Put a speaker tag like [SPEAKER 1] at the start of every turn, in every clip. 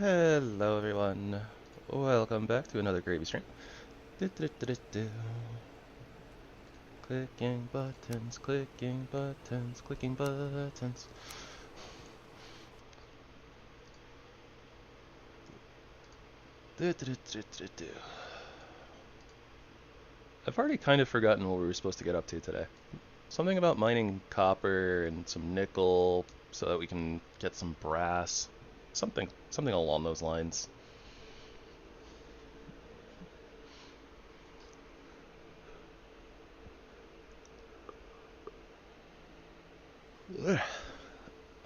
[SPEAKER 1] Hello everyone, welcome back to another gravy stream. Clicking buttons, clicking buttons, clicking buttons. I've already kind of forgotten what we were supposed to get up to today. Something about mining copper and some nickel so that we can get some brass. Something along those lines.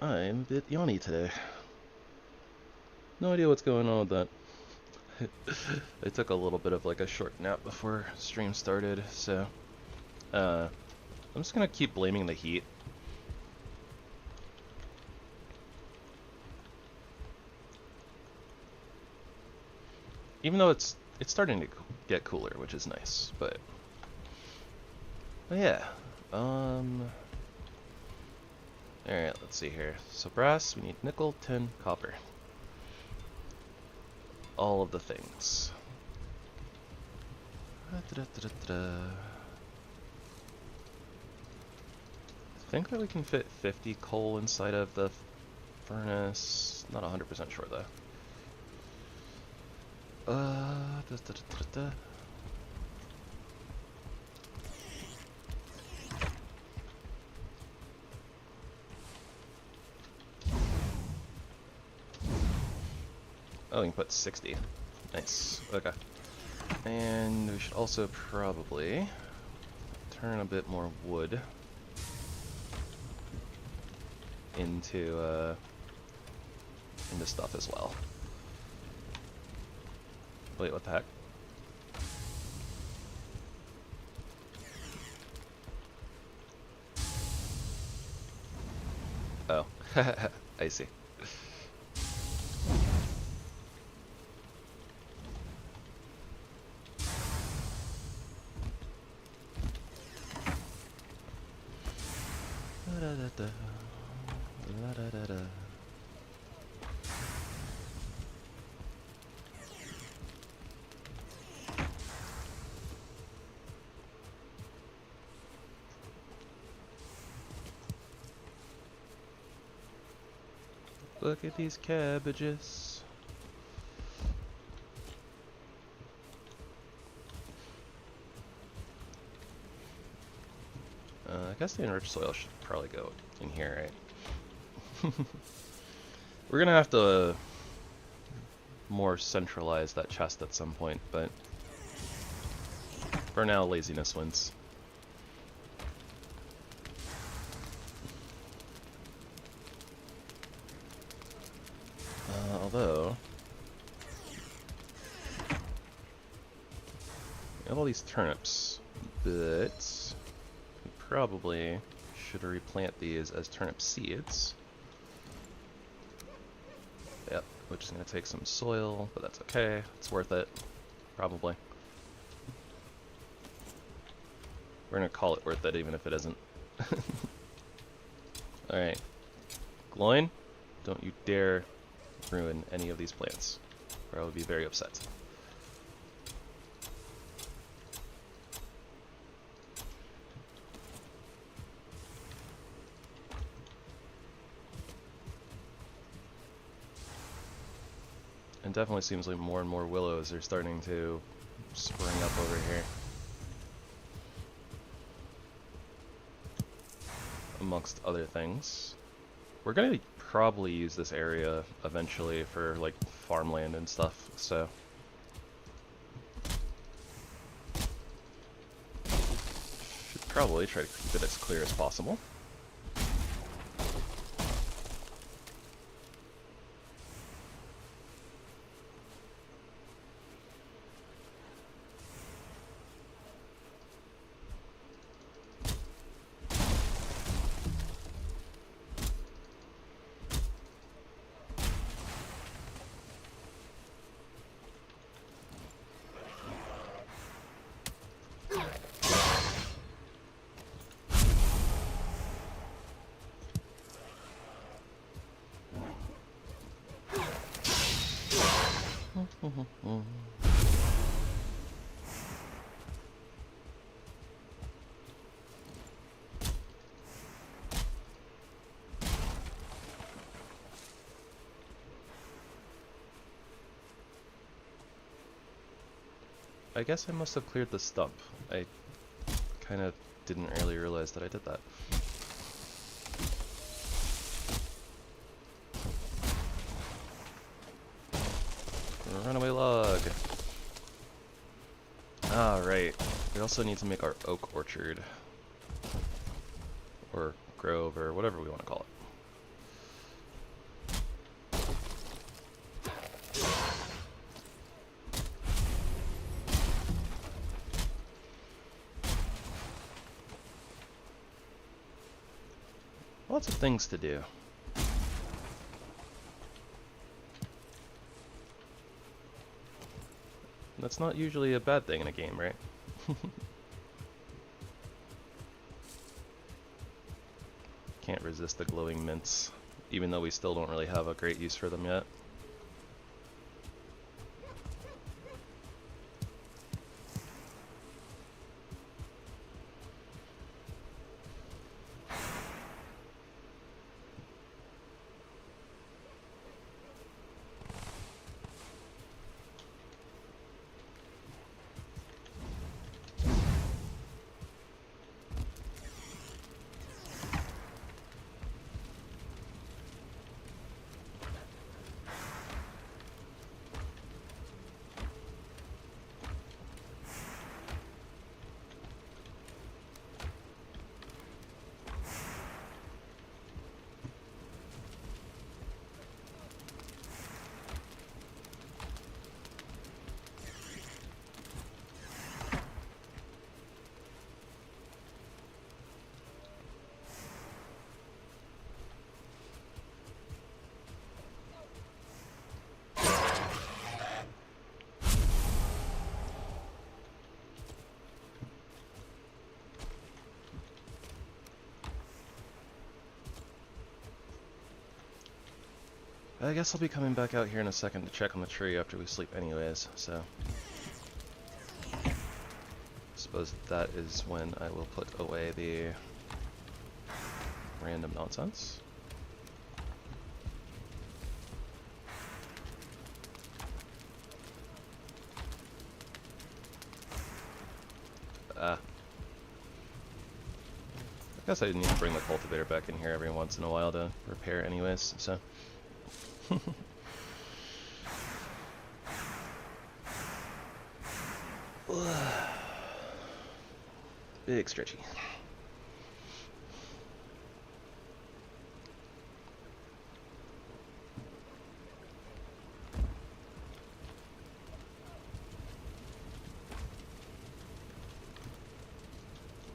[SPEAKER 1] I'm a bit yawny today. No idea what's going on with that. I took a little bit of like a short nap before stream started, so I'm just gonna keep blaming the heat. Even though it's starting to get cooler, which is nice, but yeah. Alright, let's see here. So brass, we need nickel, tin, copper. All of the things. I think that we can fit 50 coal inside of the furnace. Not 100% sure though. Oh, we can put 60. Nice. Okay. And we should also probably turn a bit more wood into stuff as well. Wait, what the heck? Oh, I see. Look at these cabbages. I guess the enriched soil should probably go in here, right? We're gonna have to more centralize that chest at some point, but for now, laziness wins. Although, we have all these turnips, but we probably should replant these as turnip seeds. Yep, which is going to take some soil, but that's okay. It's worth it, probably. We're going to call it worth it, even if it isn't. Alright. Gloin, don't you dare ruin any of these plants, or I would be very upset. It definitely seems like more and more willows are starting to spring up over here. Amongst other things. We're gonna probably use this area eventually for like farmland and stuff, so should probably try to keep it as clear as possible. I guess I must have cleared the stump. I kind of didn't really realize that I did that. Runaway log! Ah, right. We also need to make our oak orchard. Or grove, or whatever we want to call it. Lots of things to do. That's not usually a bad thing in a game, right? Can't resist the glowing mints, even though we still don't really have a great use for them yet. I guess I'll be coming back out here in a second to check on the tree after we sleep anyways, so... I suppose that is when I will put away the random nonsense. I guess I need to bring the cultivator back in here every once in a while to repair anyways, so... Big stretchy.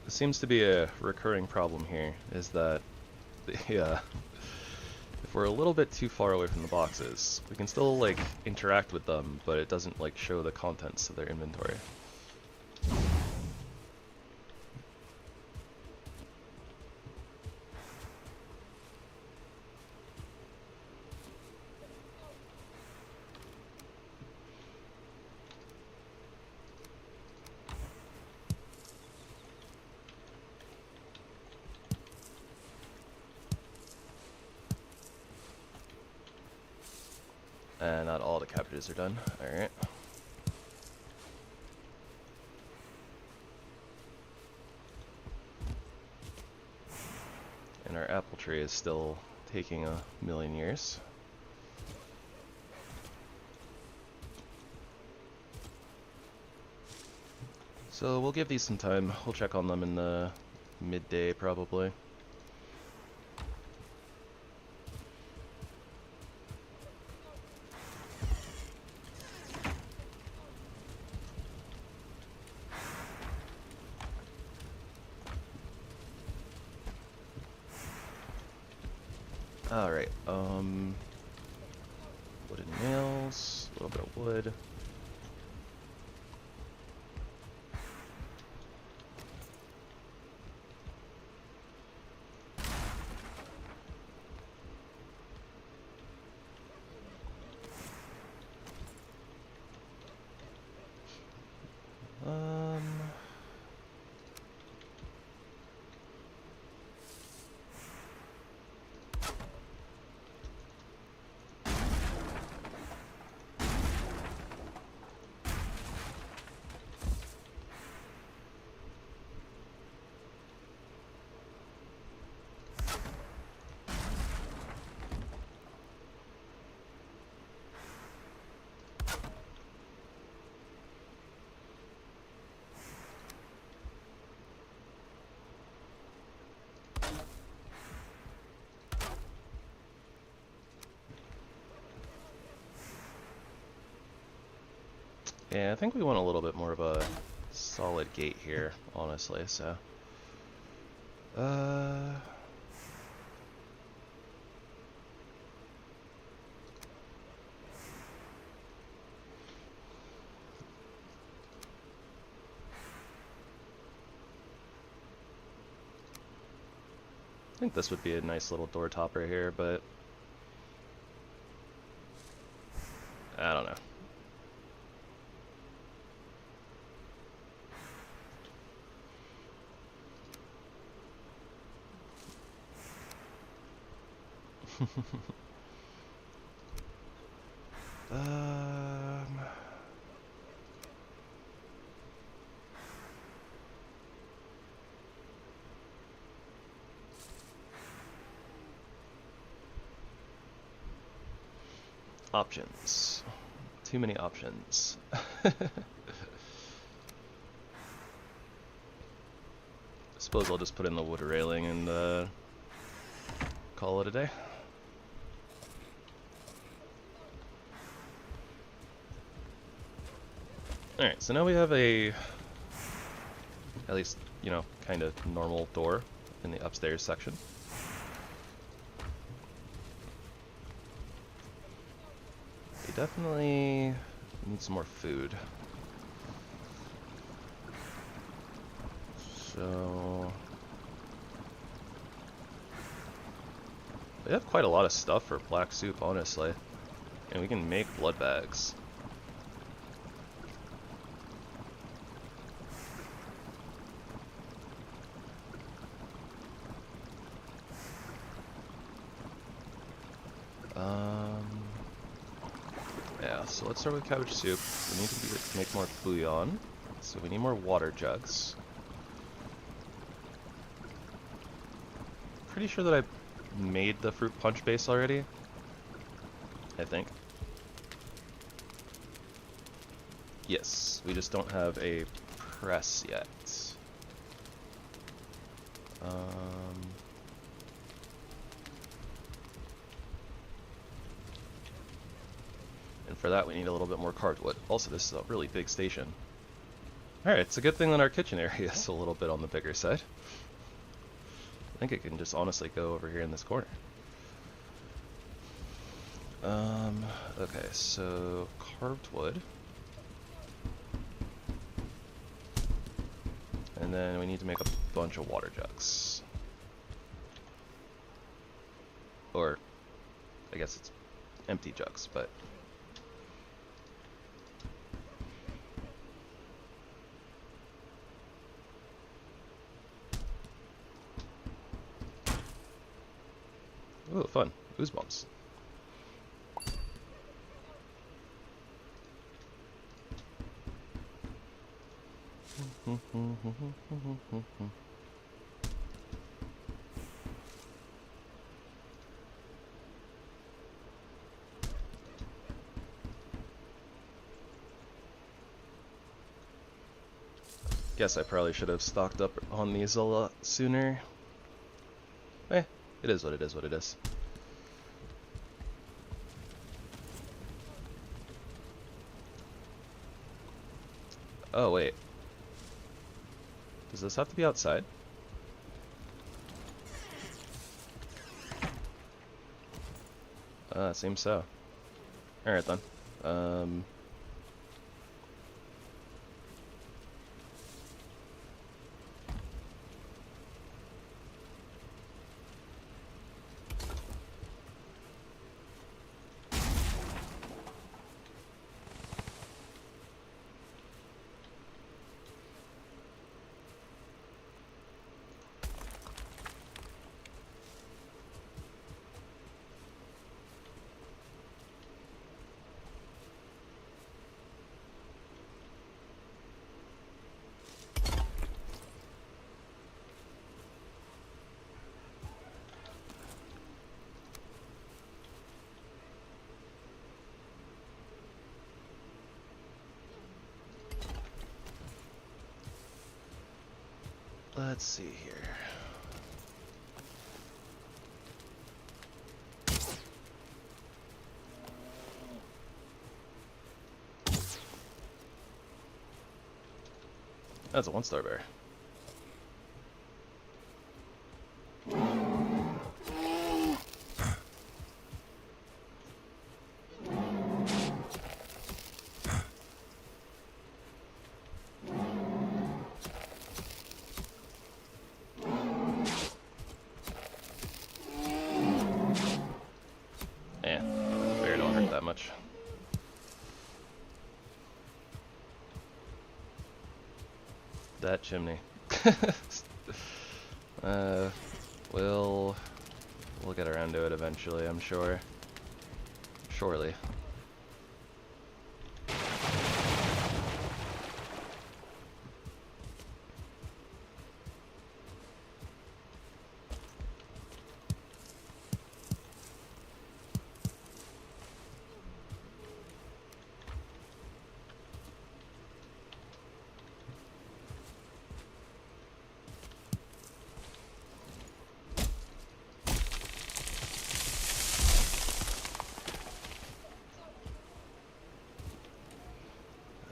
[SPEAKER 1] It seems to be a recurring problem here, is that if we're a little bit too far away from the boxes, we can still like interact with them, but it doesn't like show the contents of their inventory. And not all the cabbages are done. Alright. And our apple tree is still taking a million years. So we'll give these some time. We'll check on them in the midday probably. Alright, wooden nails, a little bit of wood. Yeah, I think we want a little bit more of a solid gate here, honestly, so... I think this would be a nice little door topper here, but... I don't know. Options. Too many options. Suppose I'll just put in the wood railing and call it a day. Alright, so now we have a, at least, you know, kind of normal door in the upstairs section. We definitely need some more food. So... we have quite a lot of stuff for black soup, honestly. And we can make blood bags. Yeah, so let's start with cabbage soup. We need to make more bouillon, so we need more water jugs. Pretty sure that I made the fruit punch base already, I think. Yes, we just don't have a press yet. And for that we need a little bit more cardwood. Also, this is a really big station. Alright, it's a good thing that our kitchen area is a little bit on the bigger side. I think it can just honestly go over here in this corner. Okay, so carved wood. And then we need to make a bunch of water jugs. Or, I guess it's empty jugs, but... ooh, fun. Ooze bombs. Guess I probably should have stocked up on these a lot sooner. Eh, it is what it is what it is. Oh, wait. Does this have to be outside? Seems so. Alright then. Let's see here. That's a 1-star bear. Yeah, bear don't hurt that much. That chimney. We'll get around to it eventually, I'm sure. Surely.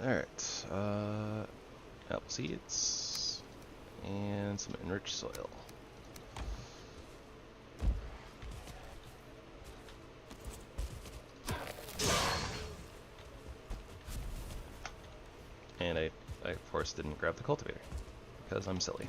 [SPEAKER 1] Alright, apple seeds and some enriched soil. And I of course didn't grab the cultivator because I'm silly.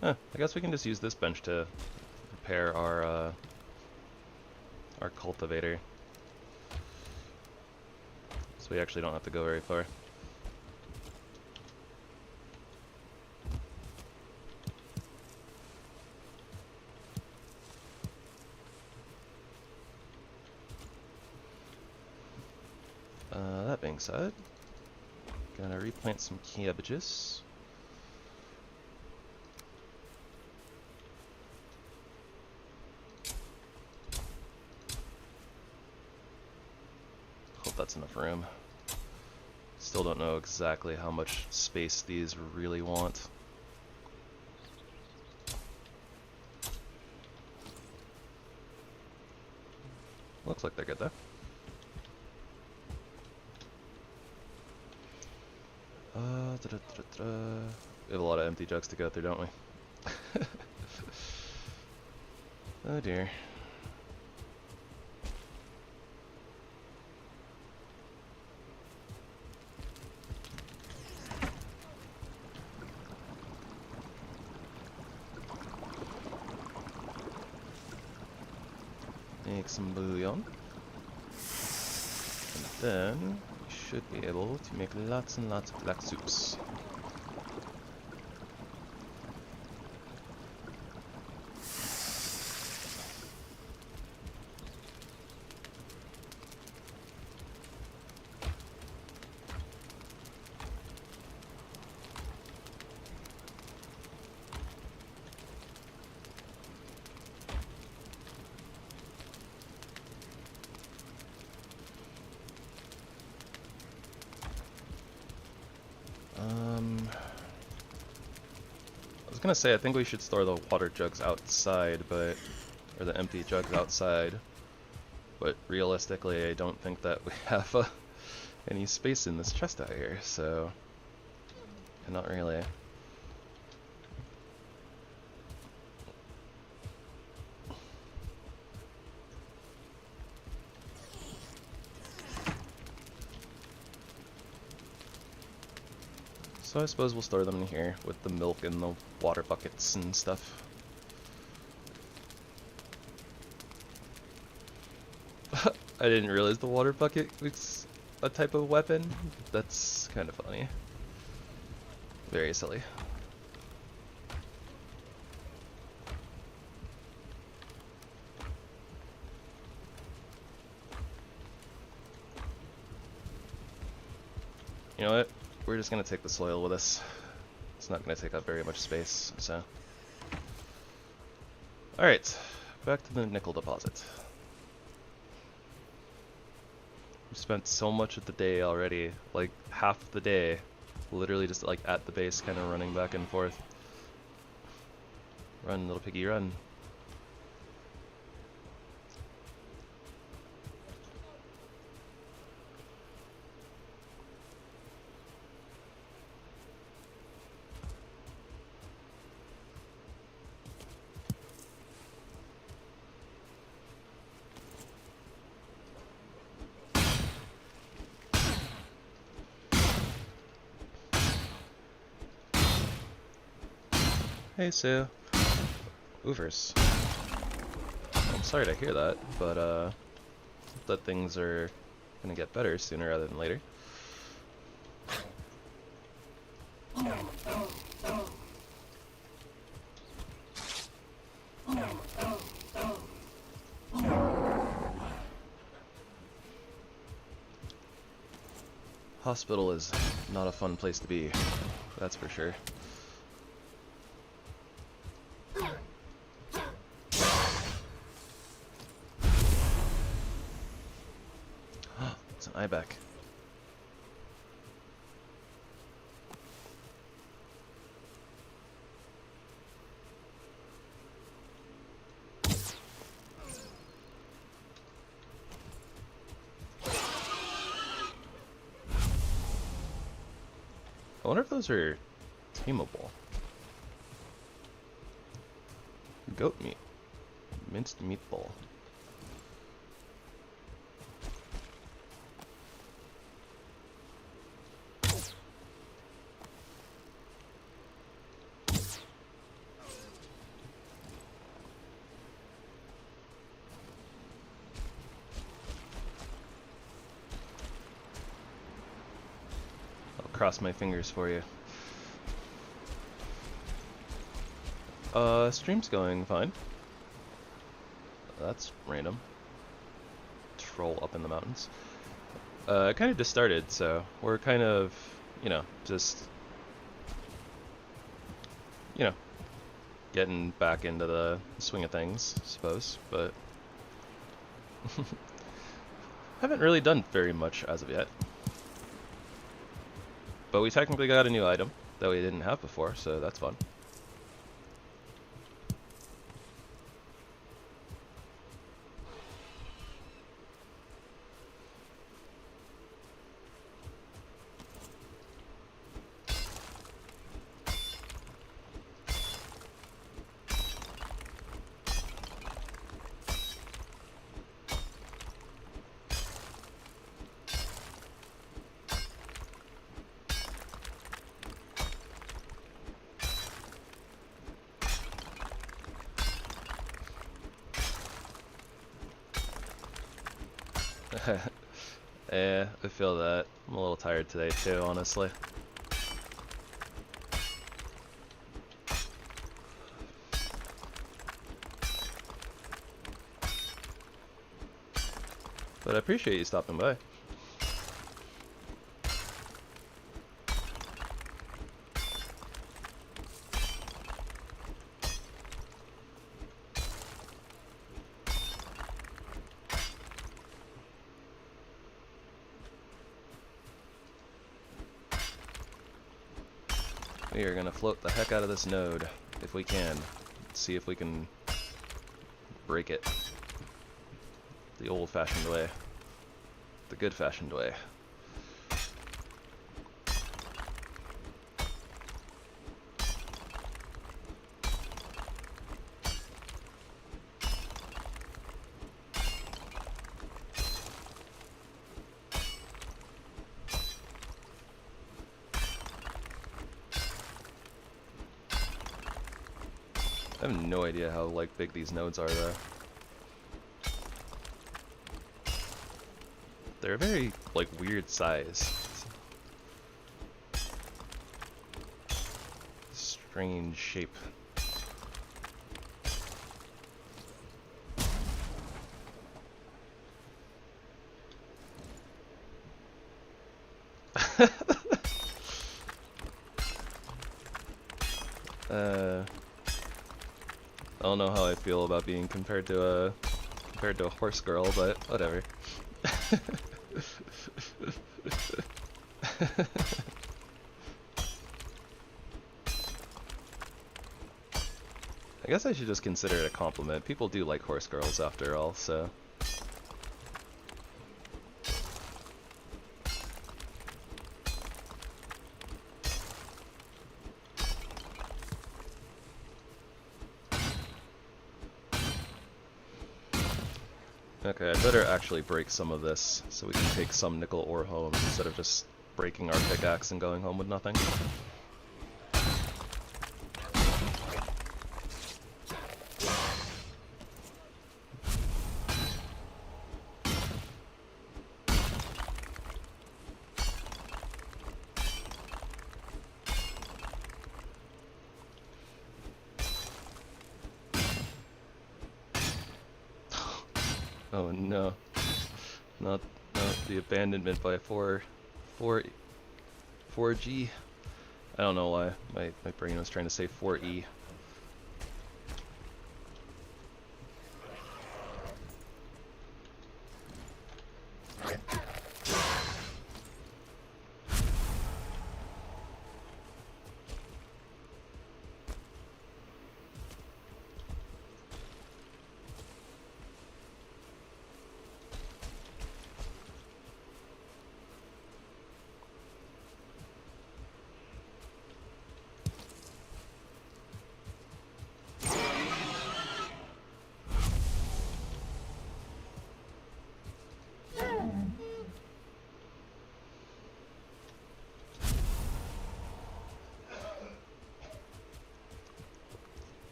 [SPEAKER 1] Huh, I guess we can just use this bench to repair our cultivator. So we actually don't have to go very far. That being said, gonna replant some cabbages. Hope that's enough room. Still don't know exactly how much space these really want. Looks like they're good though. We have a lot of empty jugs to go through, don't we? Oh dear. Make some bouillon. And then we should be able to make lots and lots of black soups. I was gonna say, I think we should store the water jugs outside, or the empty jugs outside, but realistically I don't think that we have any space in this chest out here, so not really. So I suppose we'll store them in here with the milk and the water buckets and stuff. I didn't realize the water bucket was a type of weapon. That's kind of funny. Very silly. You know what? We're just gonna take the soil with us. It's not gonna take up very much space, so. Alright, back to the nickel deposit. We spent so much of the day already, like half the day, literally just like at the base kind of running back and forth. Run, little piggy, run. Hey, Sue. Oovers. I'm sorry to hear that, but hope that things are gonna get better sooner rather than later. Hospital is not a fun place to be, that's for sure. It's an ibex. I wonder if those are tameable. Goat meat. Minced meatball. Cross my fingers for you. Stream's going fine. That's random. Troll up in the mountains. Kind of just started, so we're kind of, you know, just, you know, getting back into the swing of things, I suppose, but haven't really done very much as of yet. But we technically got a new item that we didn't have before, so that's fun. Yeah, I feel that. I'm a little tired today too, honestly. But I appreciate you stopping by. We are gonna float the heck out of this node if we can. See if we can break it the old-fashioned way, the good-fashioned way. I have no idea how like big these nodes are though. They're a very like weird size. Strange shape. don't know how I feel about being compared to a horse girl, but whatever. I guess I should just consider it a compliment. People do like horse girls after all, so. Okay, I better actually break some of this so we can take some nickel ore home instead of just breaking our pickaxe and going home with nothing. Oh no, not the abandonment by 4G. I don't know why my brain was trying to say 4E.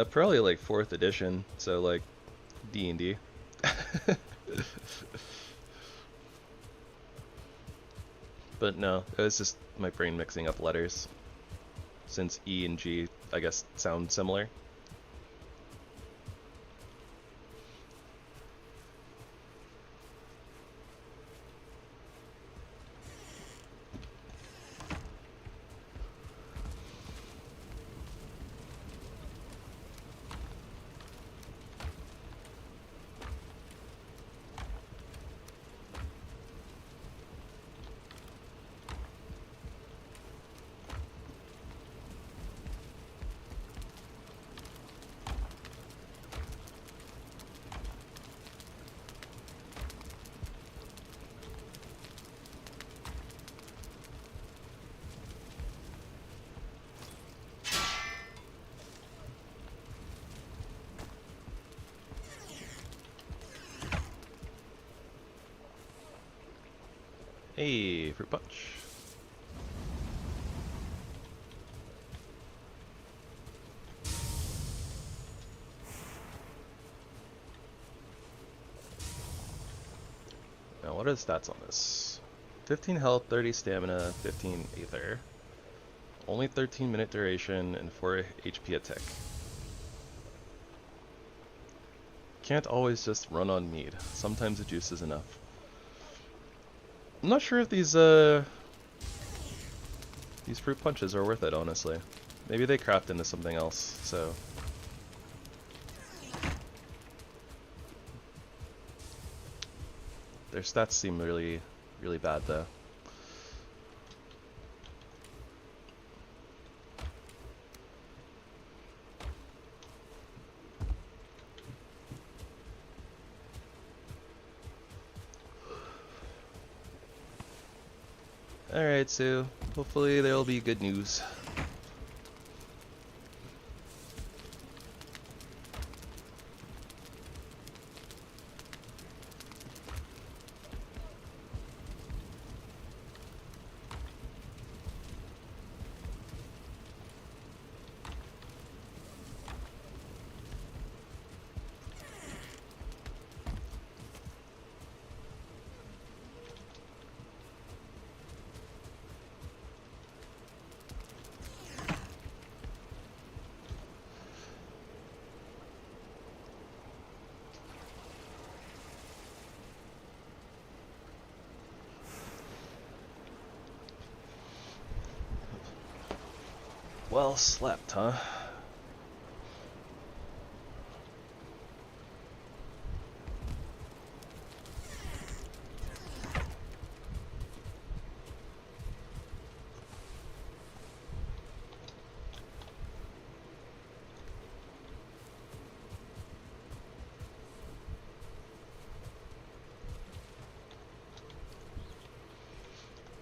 [SPEAKER 1] Probably like 4th edition, so like D&D. But no, it was just my brain mixing up letters, since E and G, I guess, sound similar. Hey, fruit punch. Now, what are the stats on this? 15 health, 30 stamina, 15 aether. Only 13-minute duration, and 4 HP a tick. Can't always just run on mead. Sometimes the juice is enough. I'm not sure if these fruit punches are worth it, honestly. Maybe they craft into something else, so. Their stats seem really, really bad, though. Alright, so hopefully there'll be good news. Well slept, huh?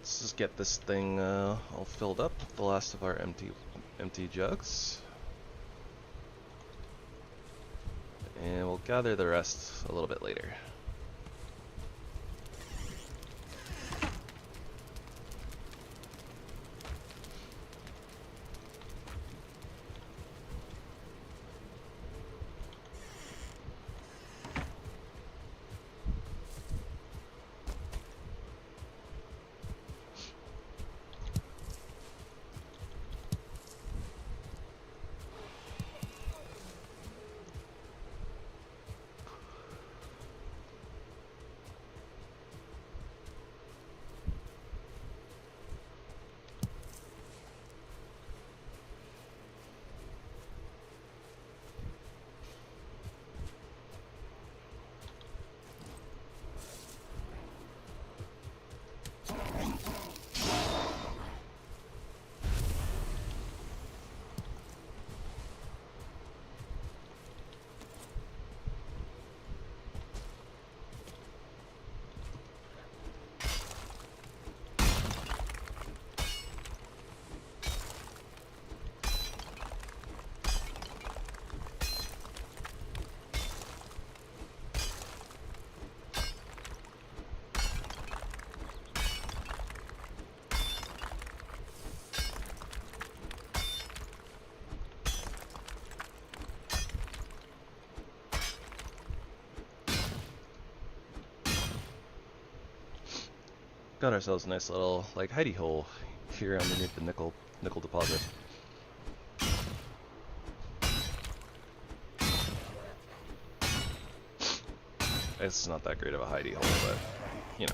[SPEAKER 1] Let's just get this thing all filled up with the last of our empty jugs. And we'll gather the rest a little bit later. Got ourselves a nice little like hidey hole here underneath the nickel deposit. It's not that great of a hidey hole, but you know.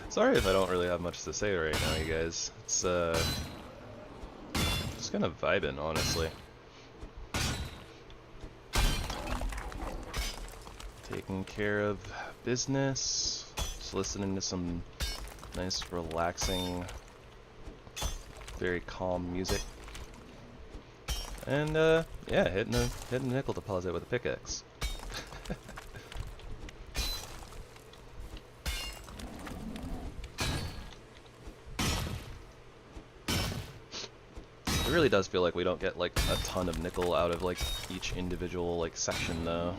[SPEAKER 1] Sorry if I don't really have much to say right now, you guys. It's just kind of vibing, honestly. Taking care of business, just listening to some nice, relaxing, very calm music, and yeah, hitting a nickel deposit with a pickaxe. It really does feel like we don't get like a ton of nickel out of like each individual like section though.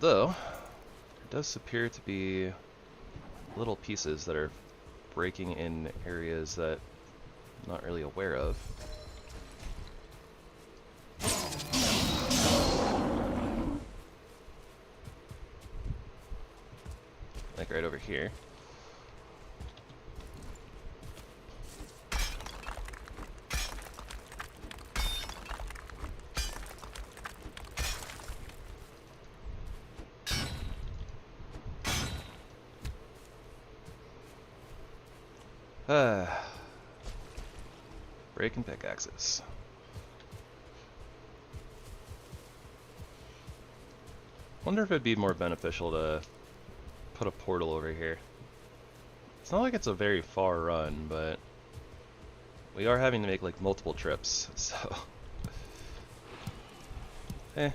[SPEAKER 1] Though, there does appear to be little pieces that are breaking in areas that I'm not really aware of. Like right over here. Breaking pickaxes. Wonder if it'd be more beneficial to put a portal over here. It's not like it's a very far run, but we are having to make like multiple trips, so eh.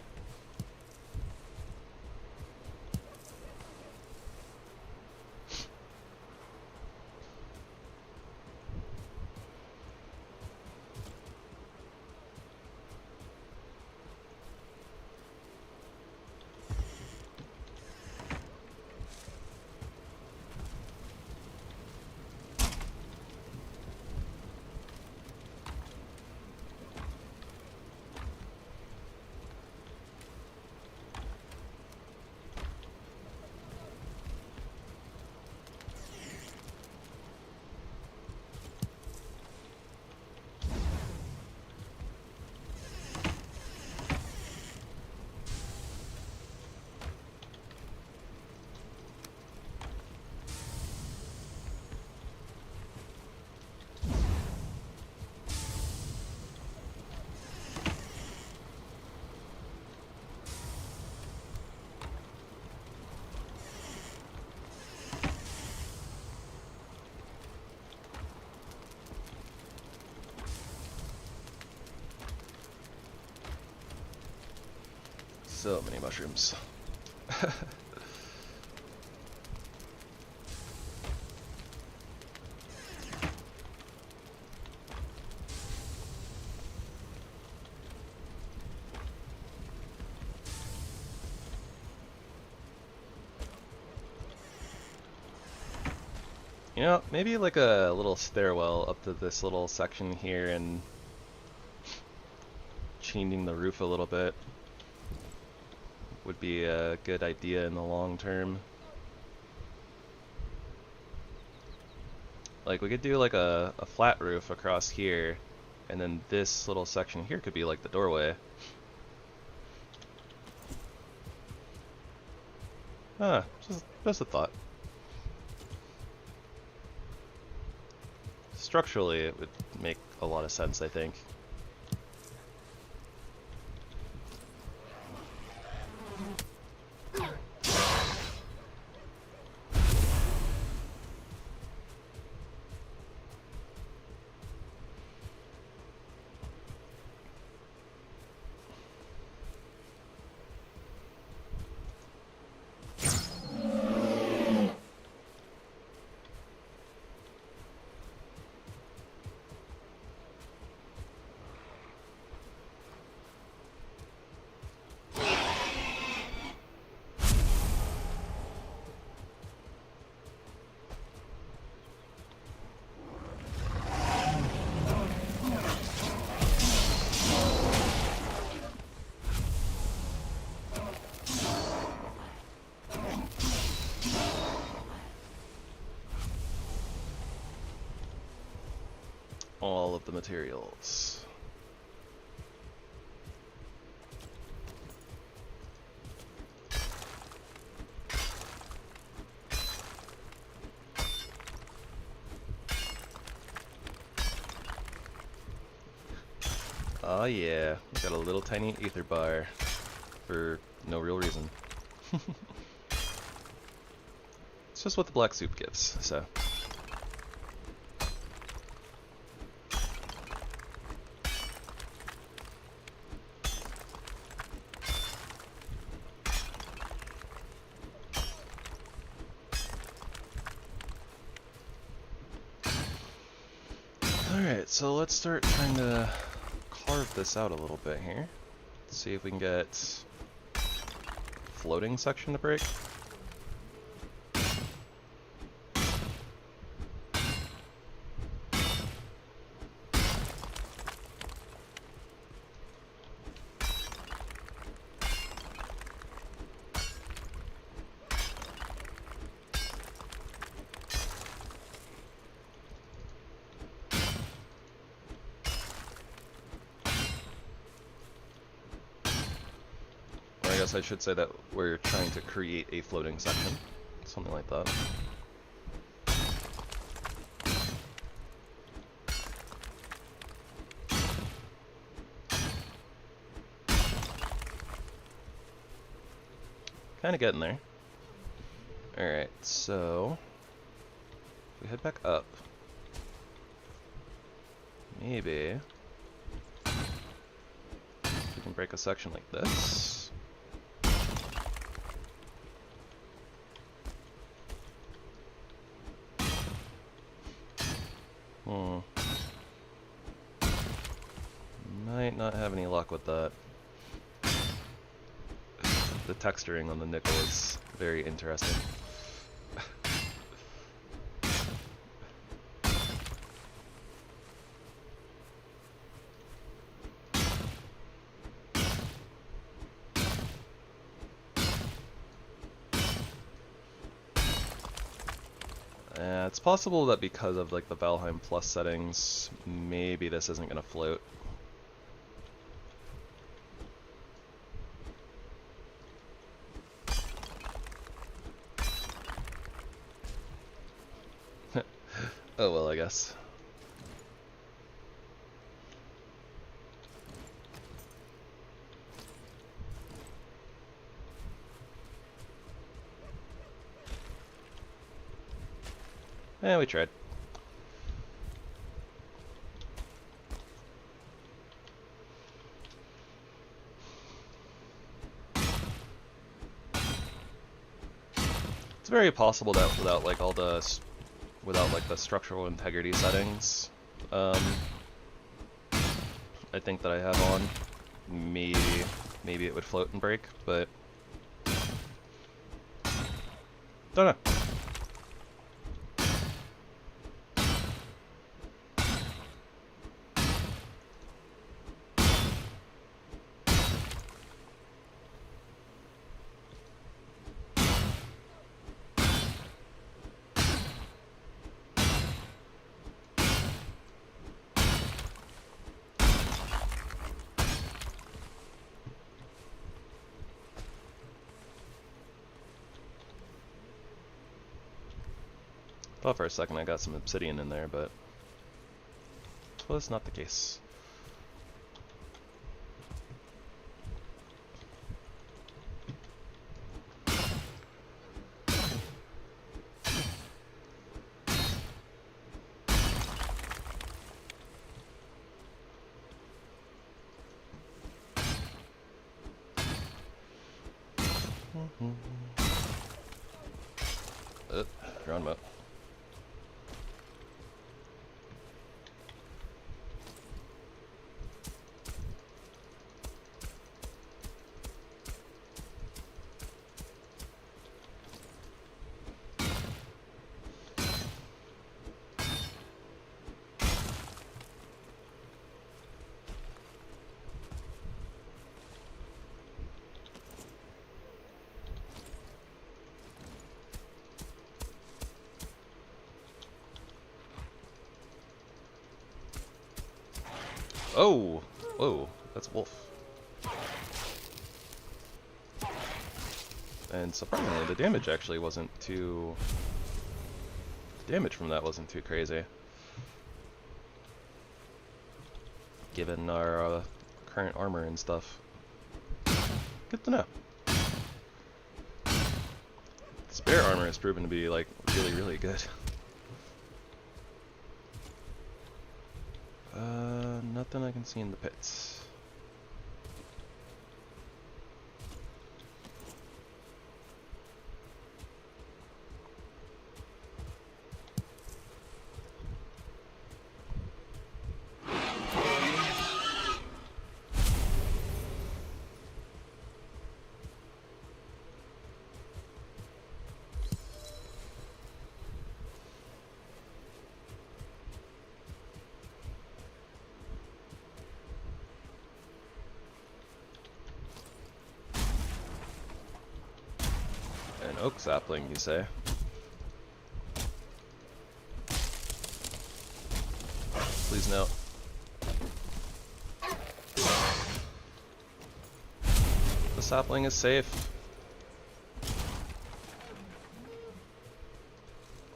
[SPEAKER 1] So many mushrooms. You know, maybe like a little stairwell up to this little section here and changing the roof a little bit would be a good idea in the long term. Like we could do like a flat roof across here, and then this little section here could be like the doorway. Just a thought. Structurally, it would make a lot of sense, I think. All of the materials. Oh yeah, we got a little tiny ether bar for no real reason. It's just what the black soup gives, so. Alright, so let's start trying to carve this out a little bit here. See if we can get floating section to break. I guess I should say that we're trying to create a floating section, something like that. Kind of getting there. Alright, so if we head back up, maybe we can break a section like this. Might not have any luck with that. The texturing on the nickel is very interesting. It's possible that because of like the Valheim Plus settings, maybe this isn't gonna float. Oh well, I guess. We tried. It's very possible that without like all the the structural integrity settings, I think that I have on, maybe it would float and break, but don't know. Thought for a second I got some obsidian in there, but it was not the case. Drone mode. Oh! Whoa, that's a wolf. And surprisingly, the damage actually wasn't too... The damage from that wasn't too crazy. Given our current armor and stuff. Good to know. Spare armor has proven to be, like, really, really good. Nothing I can see in the pits. oak sapling, you say? Please no. The sapling is safe.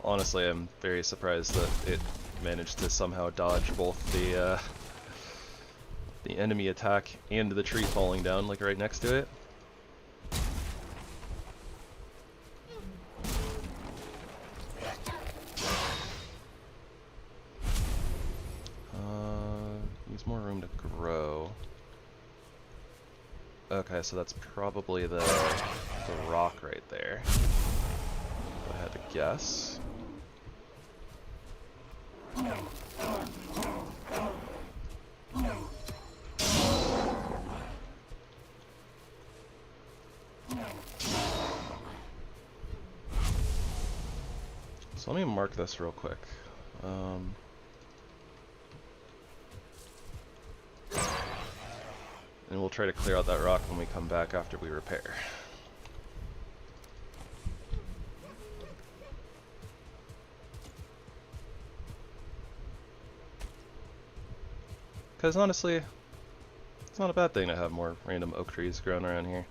[SPEAKER 1] Honestly, I'm very surprised that it managed to somehow dodge both the enemy attack and the tree falling down, like right next to it. Needs more room to grow. Okay, so that's probably the rock right there. If I had to guess. So let me mark this real quick. And we'll try to clear out that rock when we come back after we repair. Because honestly, it's not a bad thing to have more random oak trees growing around here.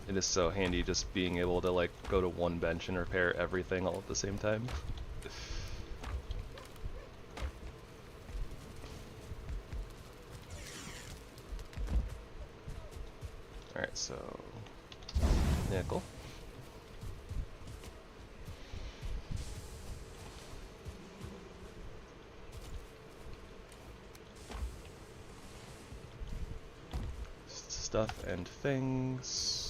[SPEAKER 1] It is so handy just being able to like go to one bench and repair everything all at the same time. Alright, so nickel. Stuff and things.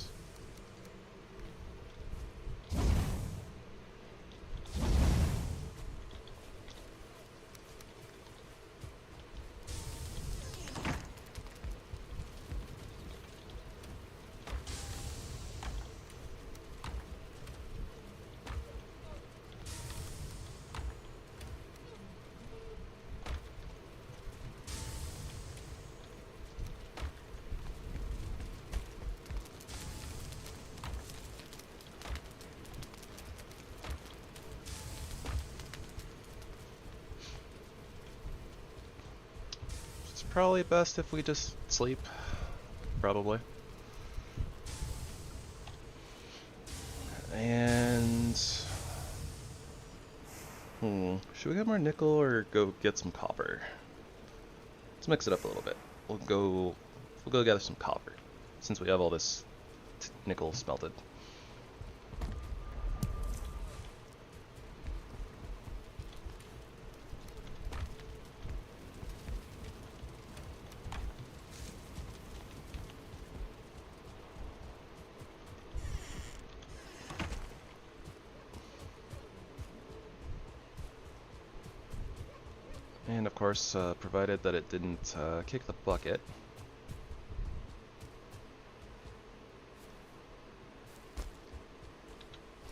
[SPEAKER 1] Probably best if we just sleep. Probably. And should we get more nickel or go get some copper? Let's mix it up a little bit. We'll go gather some copper since we have all this nickel smelted. And of course, provided that it didn't kick the bucket.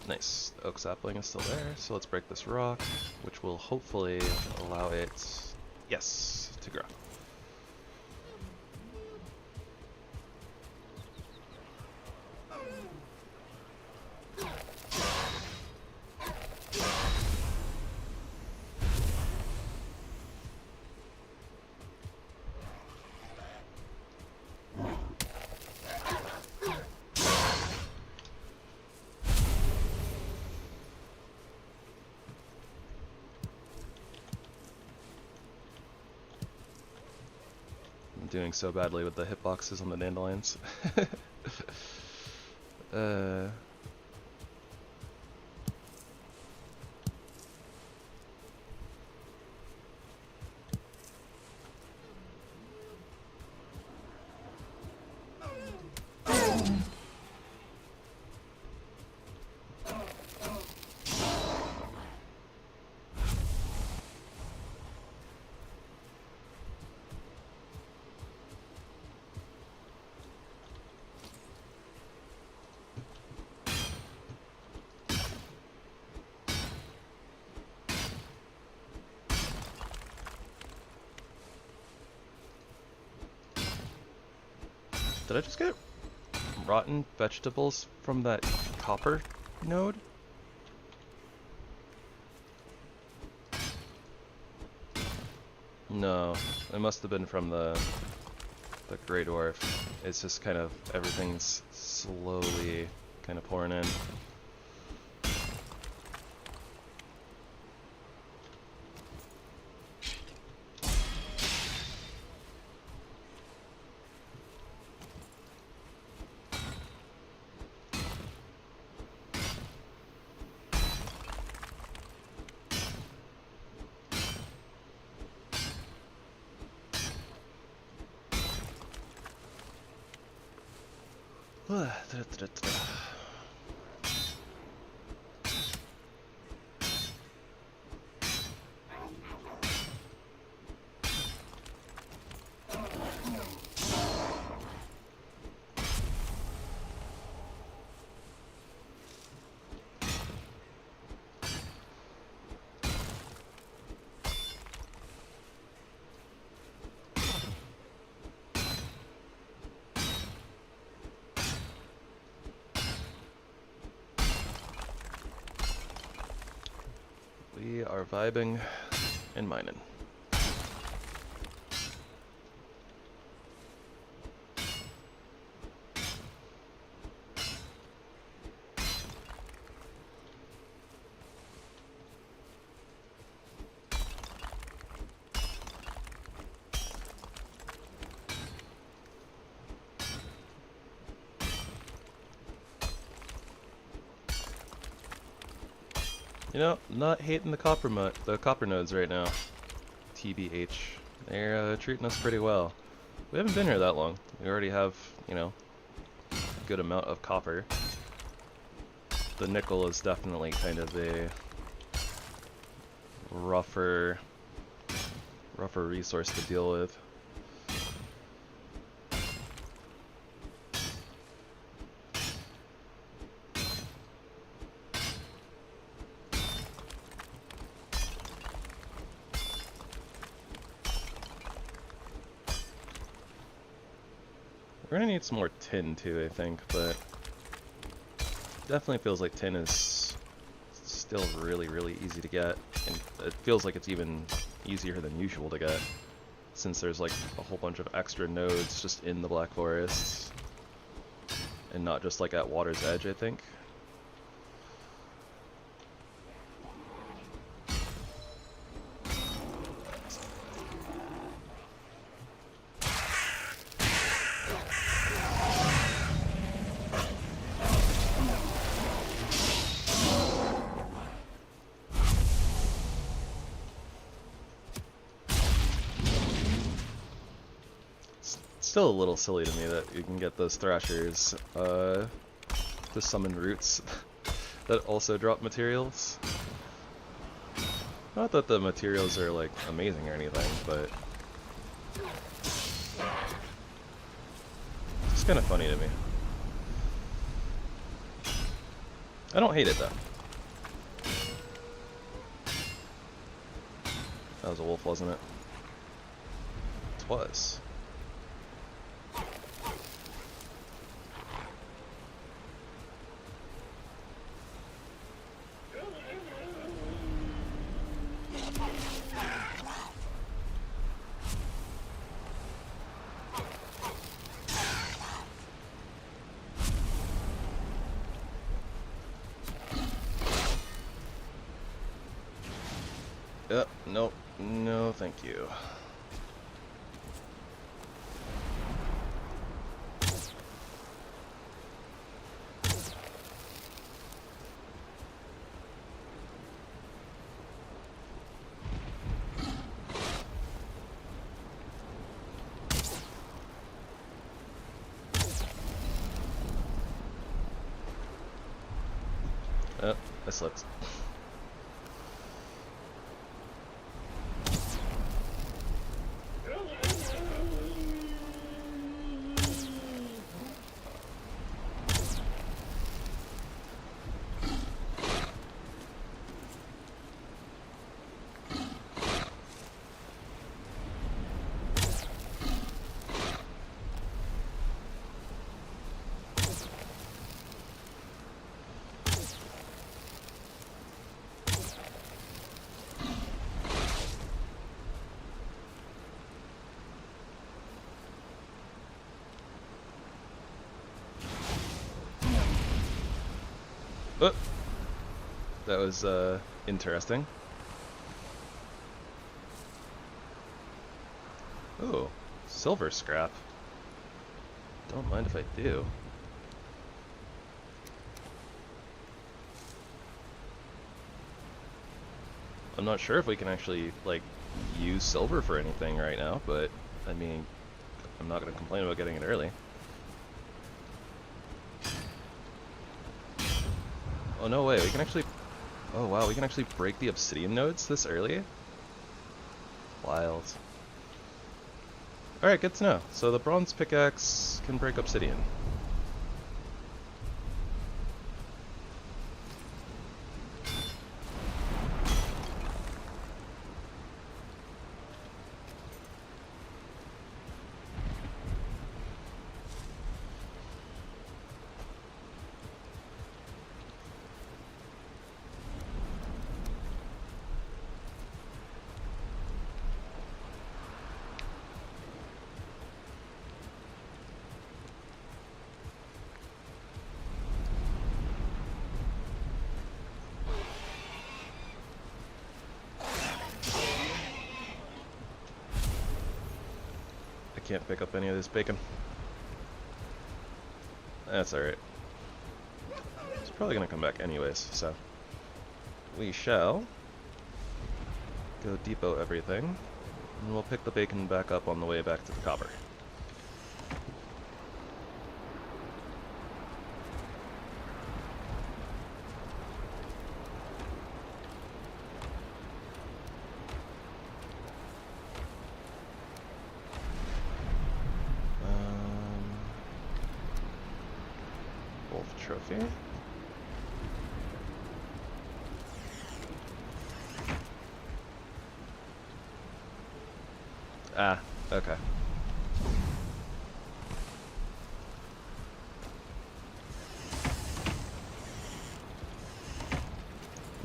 [SPEAKER 1] Nice. The oak sapling is still there, so let's break this rock, which will hopefully allow it, yes, to grow. Doing so badly with the hitboxes on the dandelions. Did I just get rotten vegetables from that copper node? No, it must have been from the Grey Dwarf. It's just kind of, everything's slowly kind of pouring in. We are vibing and mining. You know, not hating the copper nodes right now. TBH. They're treating us pretty well. We haven't been here that long. We already have, you know, a good amount of copper. The nickel is definitely kind of a rougher resource to deal with. We're gonna need some more tin too, I think, but definitely feels like tin is still really, really easy to get, and it feels like it's even easier than usual to get, since there's like a whole bunch of extra nodes just in the Black Forests, and not just like at water's edge, I think. Still a little silly to me that you can get those thrashers to summon roots that also drop materials. Not that the materials are like amazing or anything, but it's kind of funny to me. I don't hate it though. That was a wolf, wasn't it? It was. Yep, nope, no thank you. Oh, I slipped. Oh, that was interesting. Oh, silver scrap. Don't mind if I do. I'm not sure if we can actually, like, use silver for anything right now, but, I mean, I'm not going to complain about getting it early. Oh, no way, we can actually... Oh, wow, we can actually break the obsidian nodes this early? Wild. Alright, good to know. So the bronze pickaxe can break obsidian. Can't pick up any of this bacon. That's alright. It's probably gonna come back anyways, so we shall go depot everything, and we'll pick the bacon back up on the way back to the copper. Trophy. Ah, okay.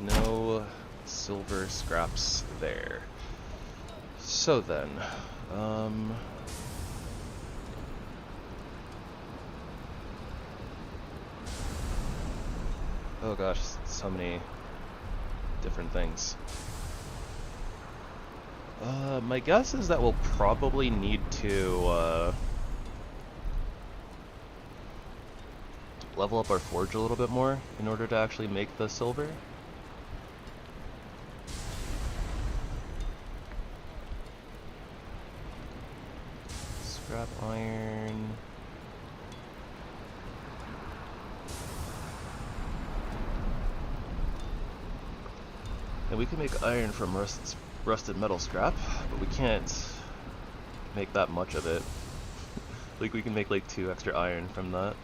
[SPEAKER 1] No silver scraps there. So then, oh gosh, so many different things. My guess is that we'll probably need to level up our forge a little bit more in order to actually make the silver. Scrap iron. And we can make iron from rusted metal scrap, but we can't make that much of it. Like, we can make like 2 extra iron from that.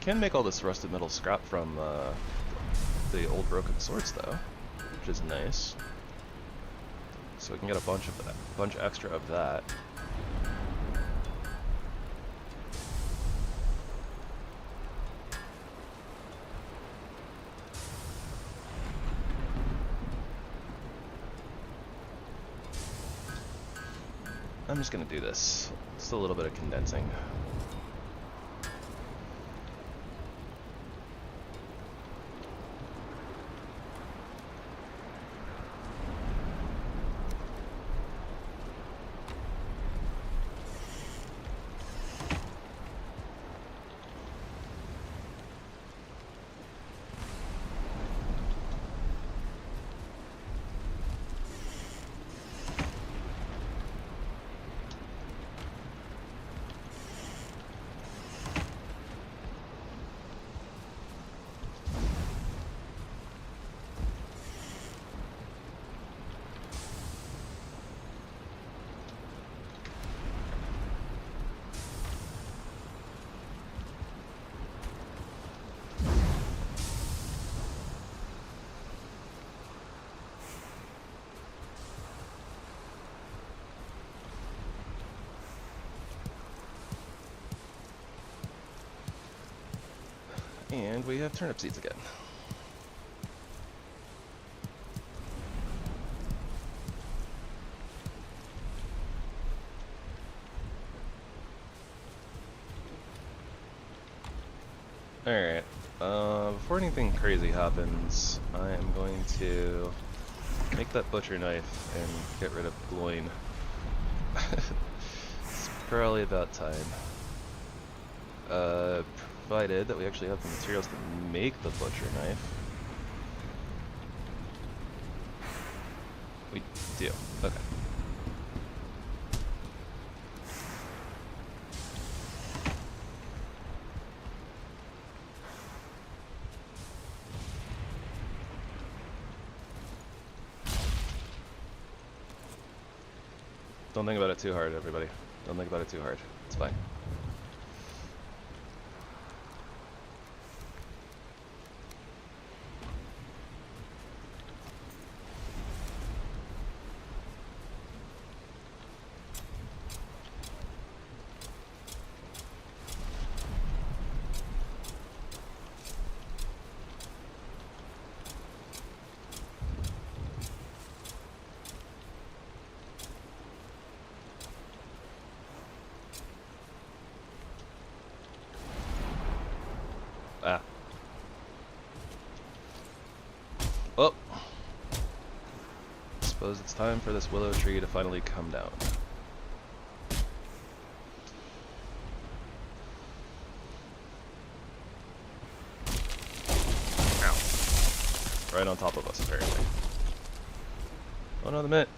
[SPEAKER 1] Can make all this rusted metal scrap from the old broken swords though, which is nice. So we can get a bunch extra of that. I'm just gonna do this. Just a little bit of condensing. And we have turnip seeds again. Alright, before anything crazy happens, I am going to make that butcher knife and get rid of loin. It's probably about time. Provided that we actually have the materials to make the butcher knife. We do. Okay. Don't think about it too hard, everybody. Don't think about it too hard. It's fine. Ah. Oh. Suppose it's time for this willow tree to finally come down. Ow. Right on top of us, apparently. Oh no, the mint.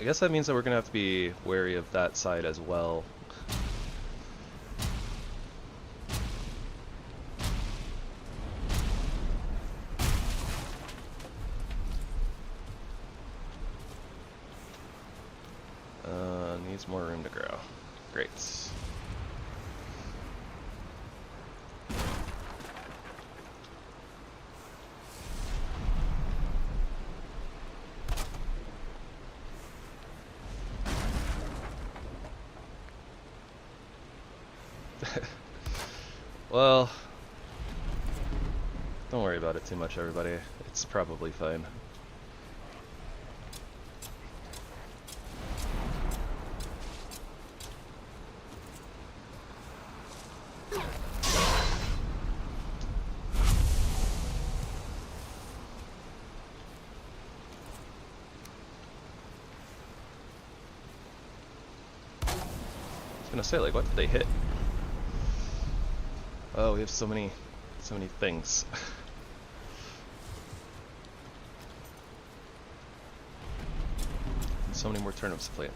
[SPEAKER 1] I guess that means that we're gonna have to be wary of that side as well. Needs more room to grow. Great. Well, don't worry about it too much, everybody. It's probably fine. I was gonna say, like, what did they hit? Oh, we have so many things. So many more turnips to plant.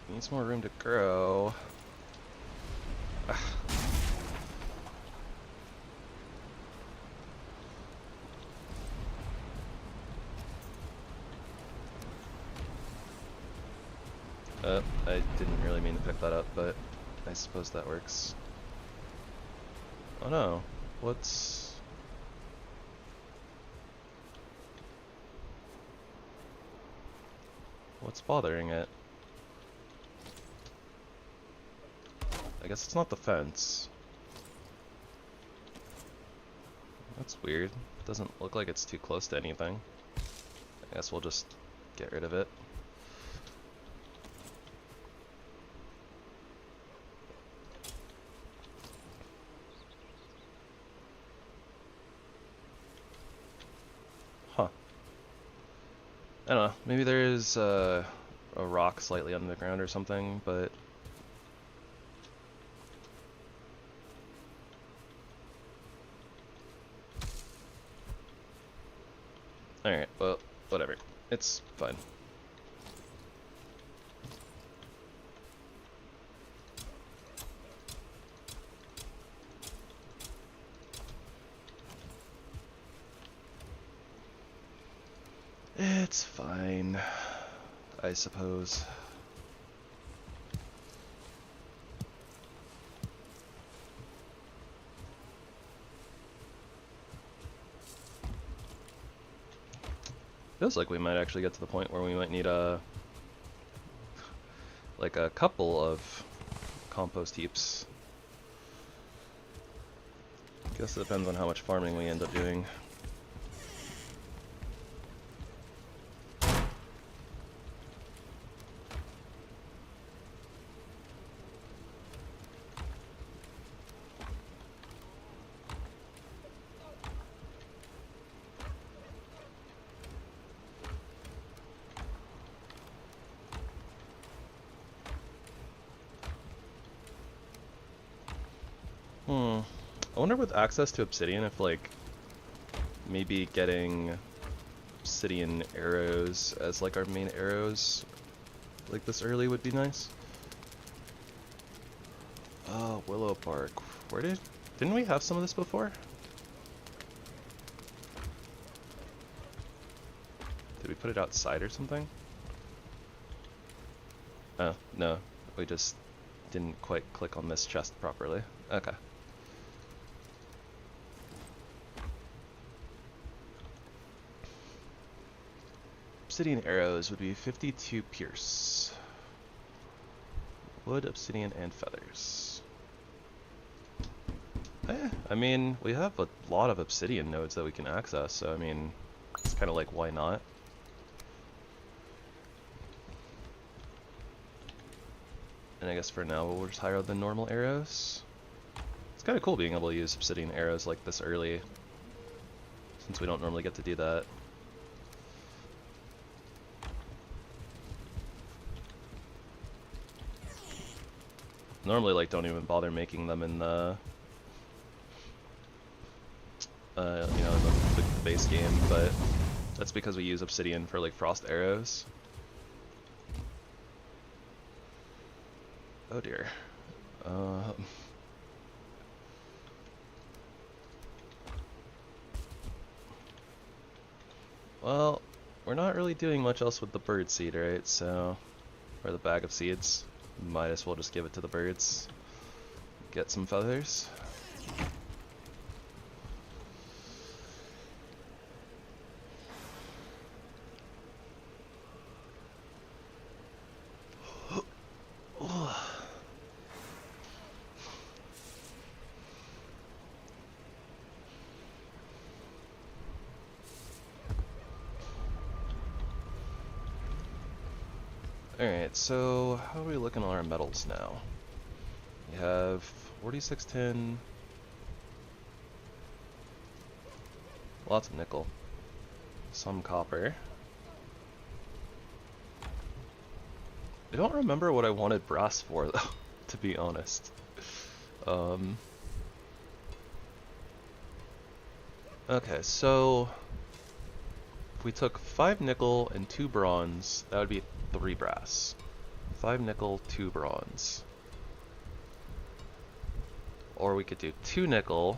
[SPEAKER 1] Needs more room to grow. I didn't really mean to pick that up, but I suppose that works. Oh no, what's bothering it? I guess it's not the fence. That's weird. Doesn't look like it's too close to anything. I guess we'll just get rid of it. Huh. I don't know. Maybe there is a rock slightly under the ground or something, but alright, well, whatever. It's fine. It's fine, I suppose. Feels like we might actually get to the point where we might need like a couple of compost heaps. Guess it depends on how much farming we end up doing. I wonder with access to obsidian if like maybe getting obsidian arrows as like our main arrows like this early would be nice. Oh, willow bark. Didn't we have some of this before? Did we put it outside or something? Oh, no. We just didn't quite click on this chest properly. Okay. Obsidian arrows would be 52 pierce. Wood, obsidian, and feathers. I mean, we have a lot of obsidian nodes that we can access, so I mean, it's kind of like, why not? And I guess for now we'll just hire the normal arrows. It's kind of cool being able to use obsidian arrows like this early, since we don't normally get to do that. Normally, like, don't even bother making them in the, you know, the base game, but that's because we use obsidian for, like, frost arrows. Oh dear. Well, we're not really doing much else with the bird seed, right? So, or the bag of seeds. Might as well just give it to the birds. Get some feathers. Alright, so how are we looking on our metals now? We have 46 tin, lots of nickel, some copper. I don't remember what I wanted brass for though, to be honest. Okay, so if we took 5 nickel and 2 bronze, that would be 3 brass. 5 nickel, 2 bronze. Or we could do 2 nickel.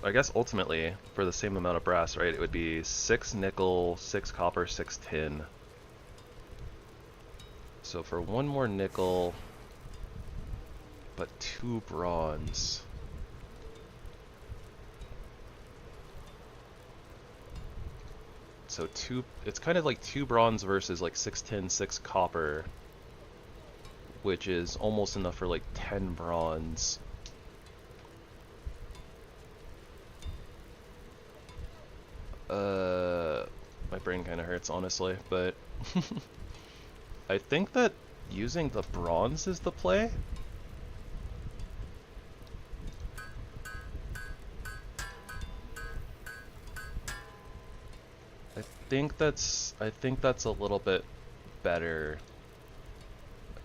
[SPEAKER 1] I guess ultimately, for the same amount of brass, right, it would be 6 nickel, 6 copper, 6 tin. So for 1 more nickel, but 2 bronze. So it's kind of like 2 bronze versus like 6 tin, 6 copper, which is almost enough for like 10 bronze. My brain kind of hurts, honestly, but I think that using the bronze is the play. I think that's a little bit better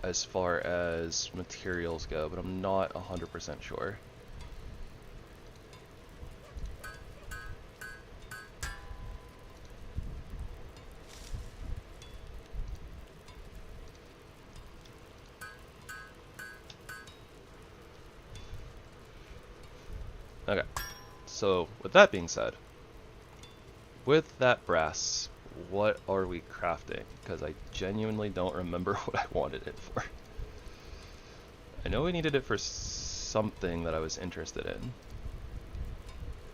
[SPEAKER 1] as far as materials go, but I'm not 100% sure. Okay, so with that being said, with that brass, what are we crafting? Because I genuinely don't remember what I wanted it for. I know we needed it for something that I was interested in.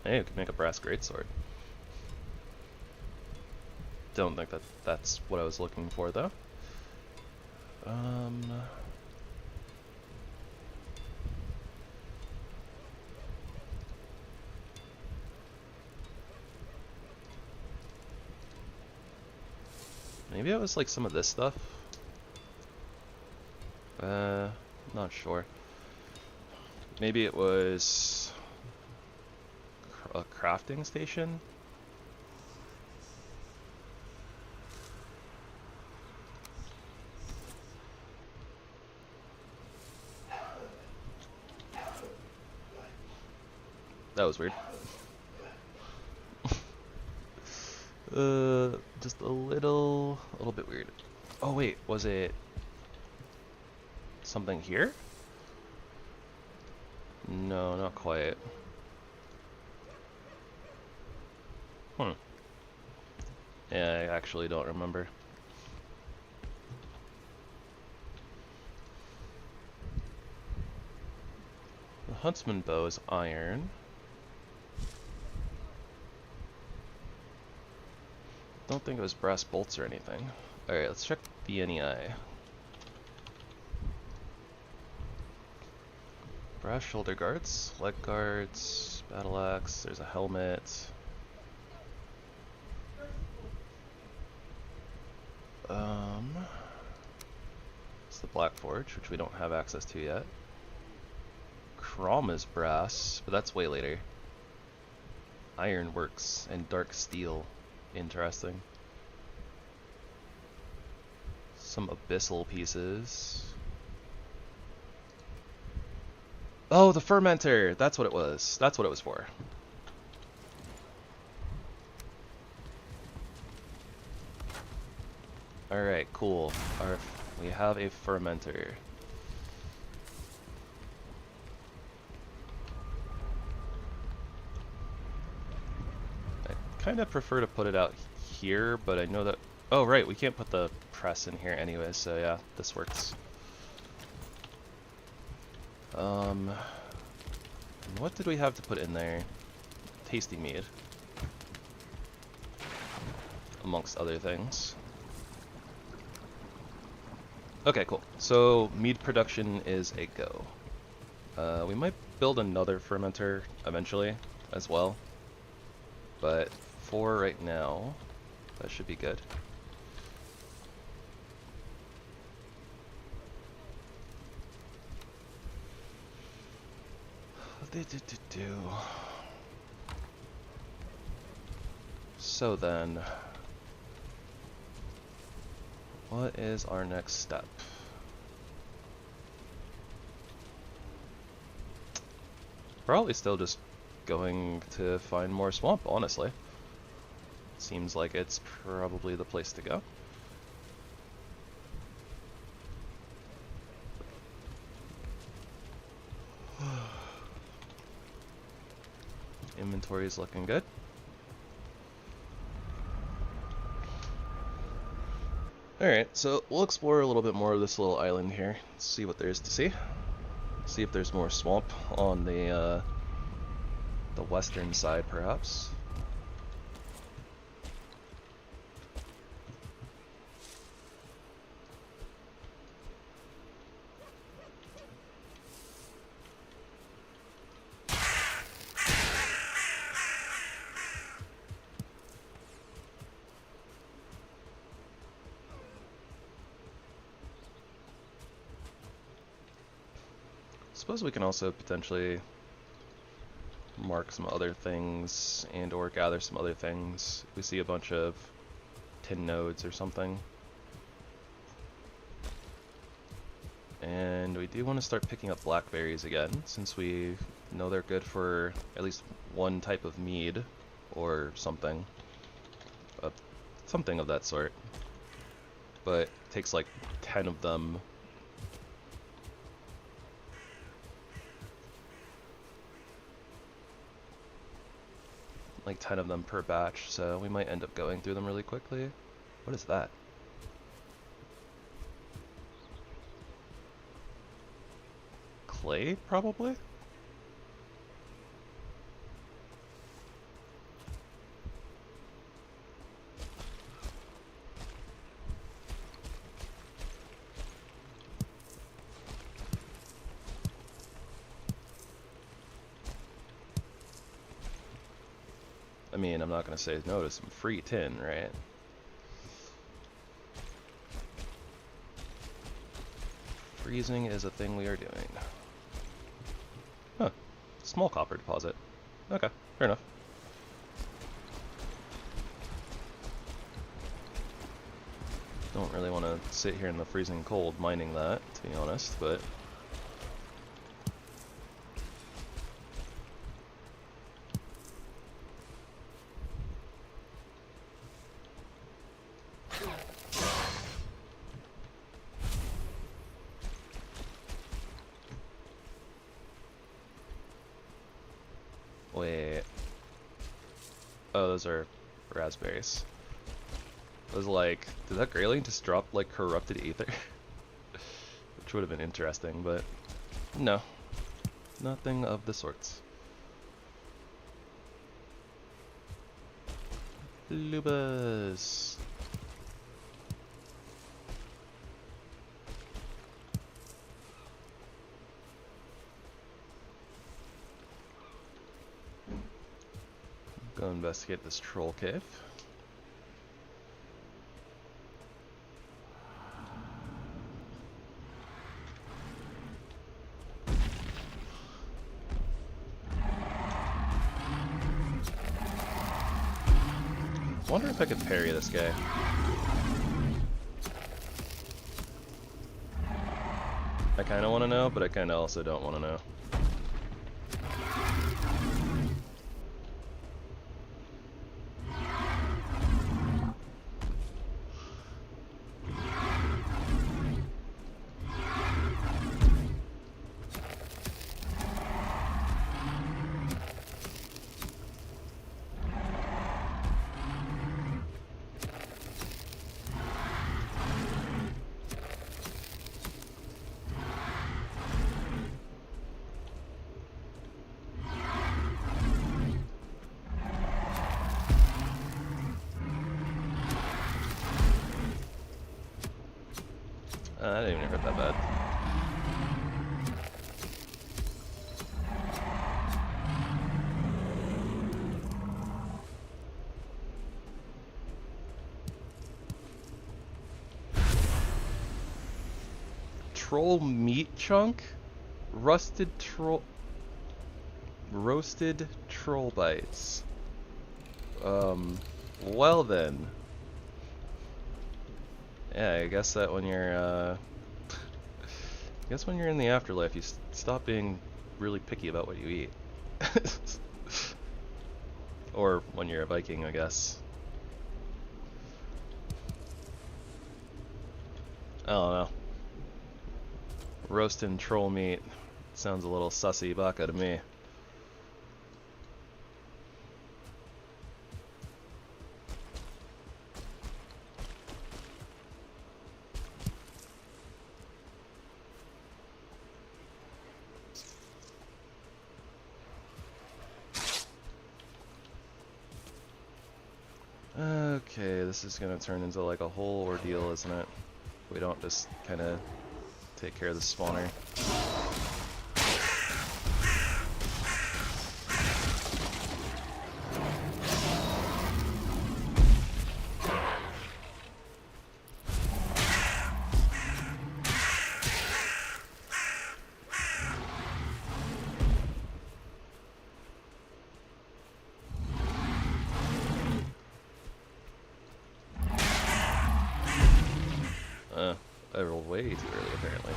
[SPEAKER 1] Hey, we could make a brass greatsword. Don't think that that's what I was looking for, though. Maybe it was like some of this stuff. Not sure. Maybe it was a crafting station? That was weird. Just a little bit weird. Oh wait, was it something here? No, not quite. Yeah, I actually don't remember. The huntsman bow is iron. Don't think it was brass bolts or anything. Alright, let's check VNEI. Brass shoulder guards, leg guards, battle axe, there's a helmet. It's the Black Forge, which we don't have access to yet. Chrome is brass, but that's way later. Ironworks and dark steel. Interesting. Some abyssal pieces. Oh, the fermenter! That's what it was. That's what it was for. Alright, cool. We have a fermenter. I kind of prefer to put it out here, but I know that... Oh, right, we can't put the press in here anyway, so yeah, this works. What did we have to put in there? Tasty mead. Amongst other things. Okay, cool. So, mead production is a go. We might build another fermenter eventually as well. But for right now, that should be good. So then, what is our next step? Probably still just going to find more swamp, honestly. Seems like it's probably the place to go. Inventory is looking good. Alright, so we'll explore a little bit more of this little island here, see what there is to see. See if there's more swamp on the western side, perhaps. Suppose we can also potentially mark some other things and or gather some other things. We see a bunch of tin nodes or something. And we do want to start picking up blackberries again, since we know they're good for at least one type of mead or something. Something of that sort. But it takes like 10 of them. like 10 of them per batch, so we might end up going through them really quickly. What is that? Clay, probably? I mean, I'm not going to say no to some free tin, right? Freezing is a thing we are doing. Huh. Small copper deposit. Okay, fair enough. Don't really want to sit here in the freezing cold mining that, to be honest, but... Wait. Oh, those are raspberries. I was like, did that grayling just drop like corrupted ether? Which would have been interesting, but no. Nothing of the sorts. Lubas. Go investigate this troll cave. I wonder if I could parry this guy. I kind of want to know, but I kind of also don't want to know. That didn't even hurt that bad. Troll meat chunk? Roasted troll bites. Well then. Yeah, I guess that when you're, I guess when you're in the afterlife, you stop being really picky about what you eat. Or when you're a Viking, I guess. I don't know. Roasting troll meat sounds a little sussy baka to me. Okay, this is gonna turn into like a whole ordeal, isn't it? We don't just kind of take care of the spawner. I rolled way too early, apparently.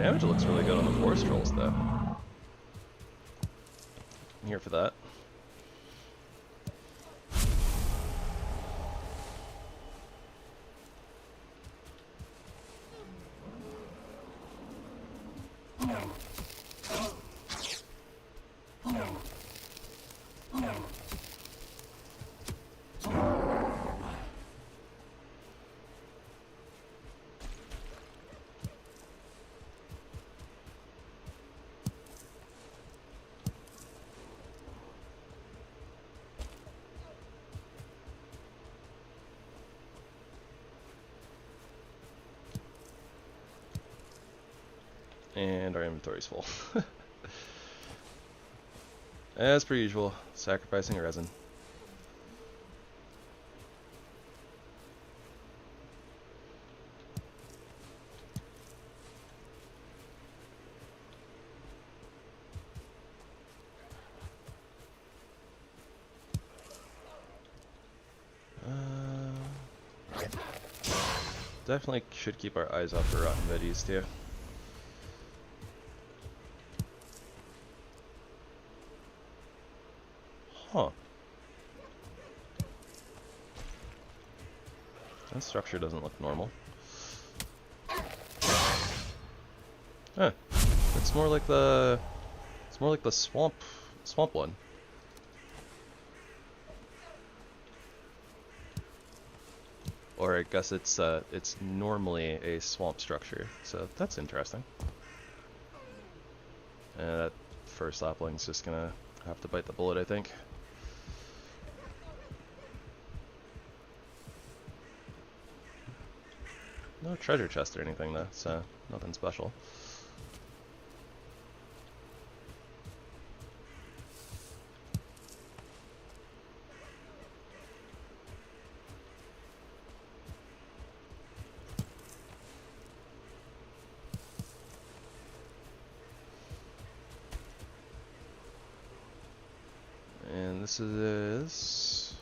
[SPEAKER 1] Damage looks really good on the forest trolls, though. I'm here for that. And our inventory's full. As per usual, sacrificing resin. Definitely should keep our eyes out for rotten veggies too. Huh. That structure doesn't look normal. Huh. It's more like the swamp one. Or I guess it's normally a swamp structure, so that's interesting. And that first sapling's just gonna have to bite the bullet, I think. No treasure chest or anything though, so nothing special. And this is...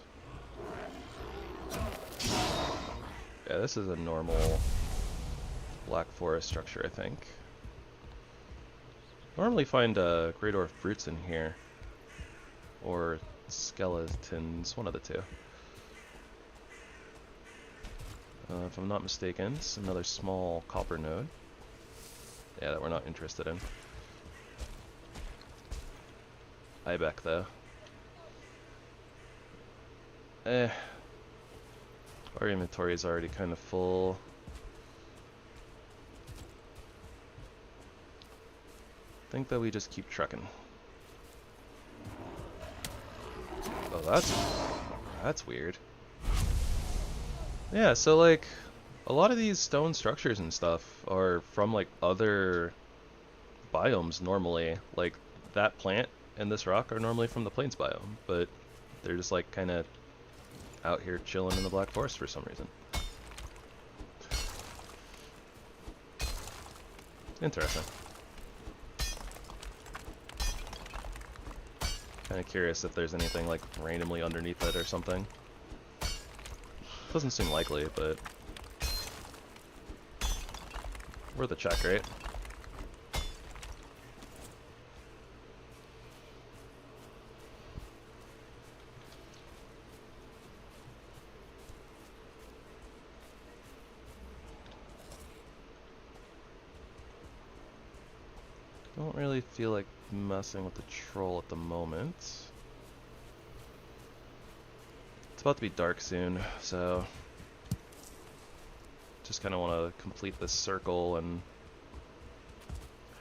[SPEAKER 1] yeah, this is a normal black forest structure, I think. Normally find great dwarf brutes in here, or skeletons, one of the two. If I'm not mistaken, it's another small copper node. Yeah, that we're not interested in. Ibeck though. Our inventory is already kind of full. I think that we just keep trucking. Oh, that's weird. Yeah, so like a lot of these stone structures and stuff are from like other biomes normally. Like that plant and this rock are normally from the plains biome, but they're just like kind of out here chilling in the Black Forest for some reason. Interesting. Kind of curious if there's anything like randomly underneath it or something. Doesn't seem likely, but worth a check, right? Don't really feel like messing with the troll at the moment. It's about to be dark soon, so just kind of want to complete this circle and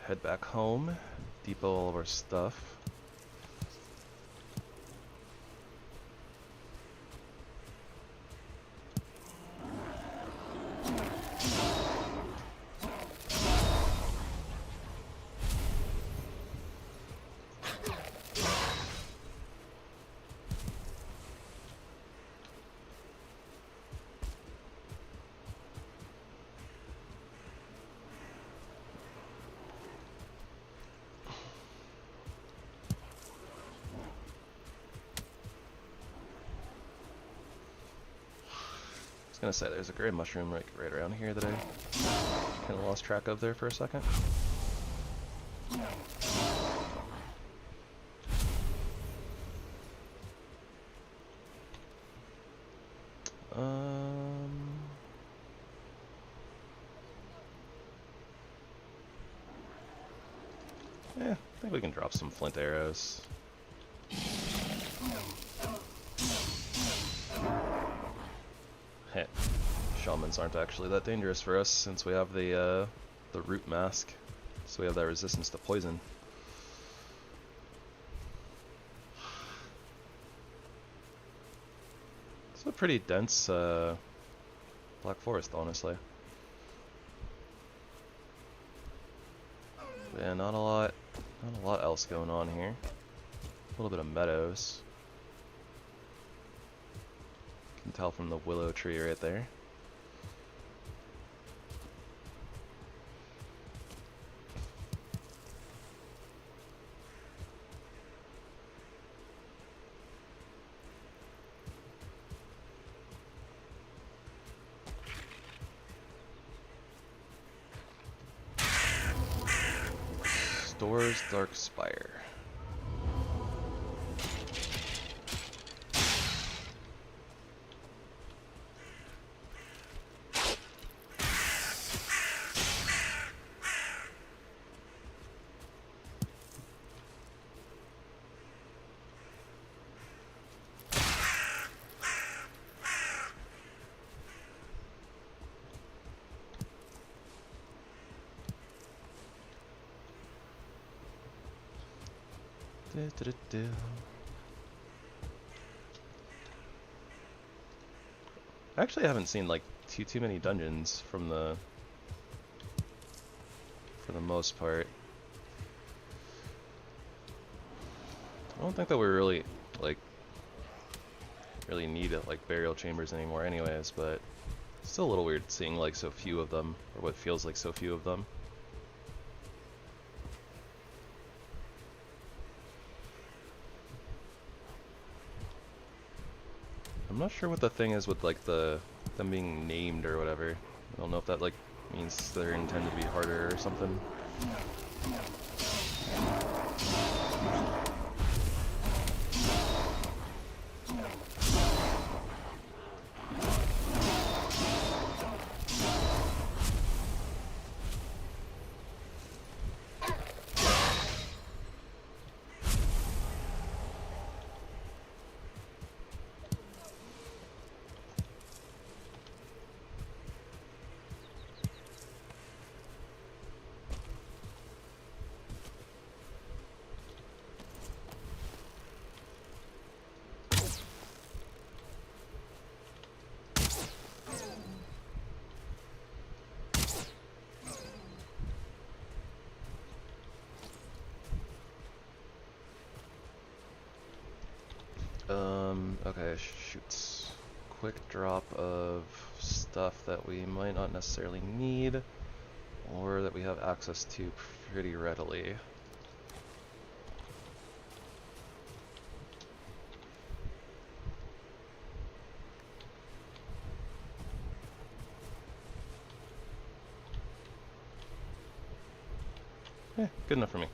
[SPEAKER 1] head back home, depot all of our stuff. I was gonna say there's a gray mushroom right around here that I kind of lost track of there for a second. Yeah, I think we can drop some flint arrows. Heh. Shamans aren't actually that dangerous for us since we have the root mask, so we have that resistance to poison. It's a pretty dense black forest, honestly. Yeah, not a lot else going on here. A little bit of meadows. You can tell from the willow tree right there. Store's Dark Spire. I actually haven't seen like too many dungeons for the most part. I don't think that we really need like burial chambers anymore anyways, but it's still a little weird seeing like so few of them, or what feels like so few of them. I'm not sure what the thing is with like them being named or whatever. I don't know if that like means they're intended to be harder or something. Okay, shoots. Quick drop of stuff that we might not necessarily need, or that we have access to pretty readily. Good enough for me.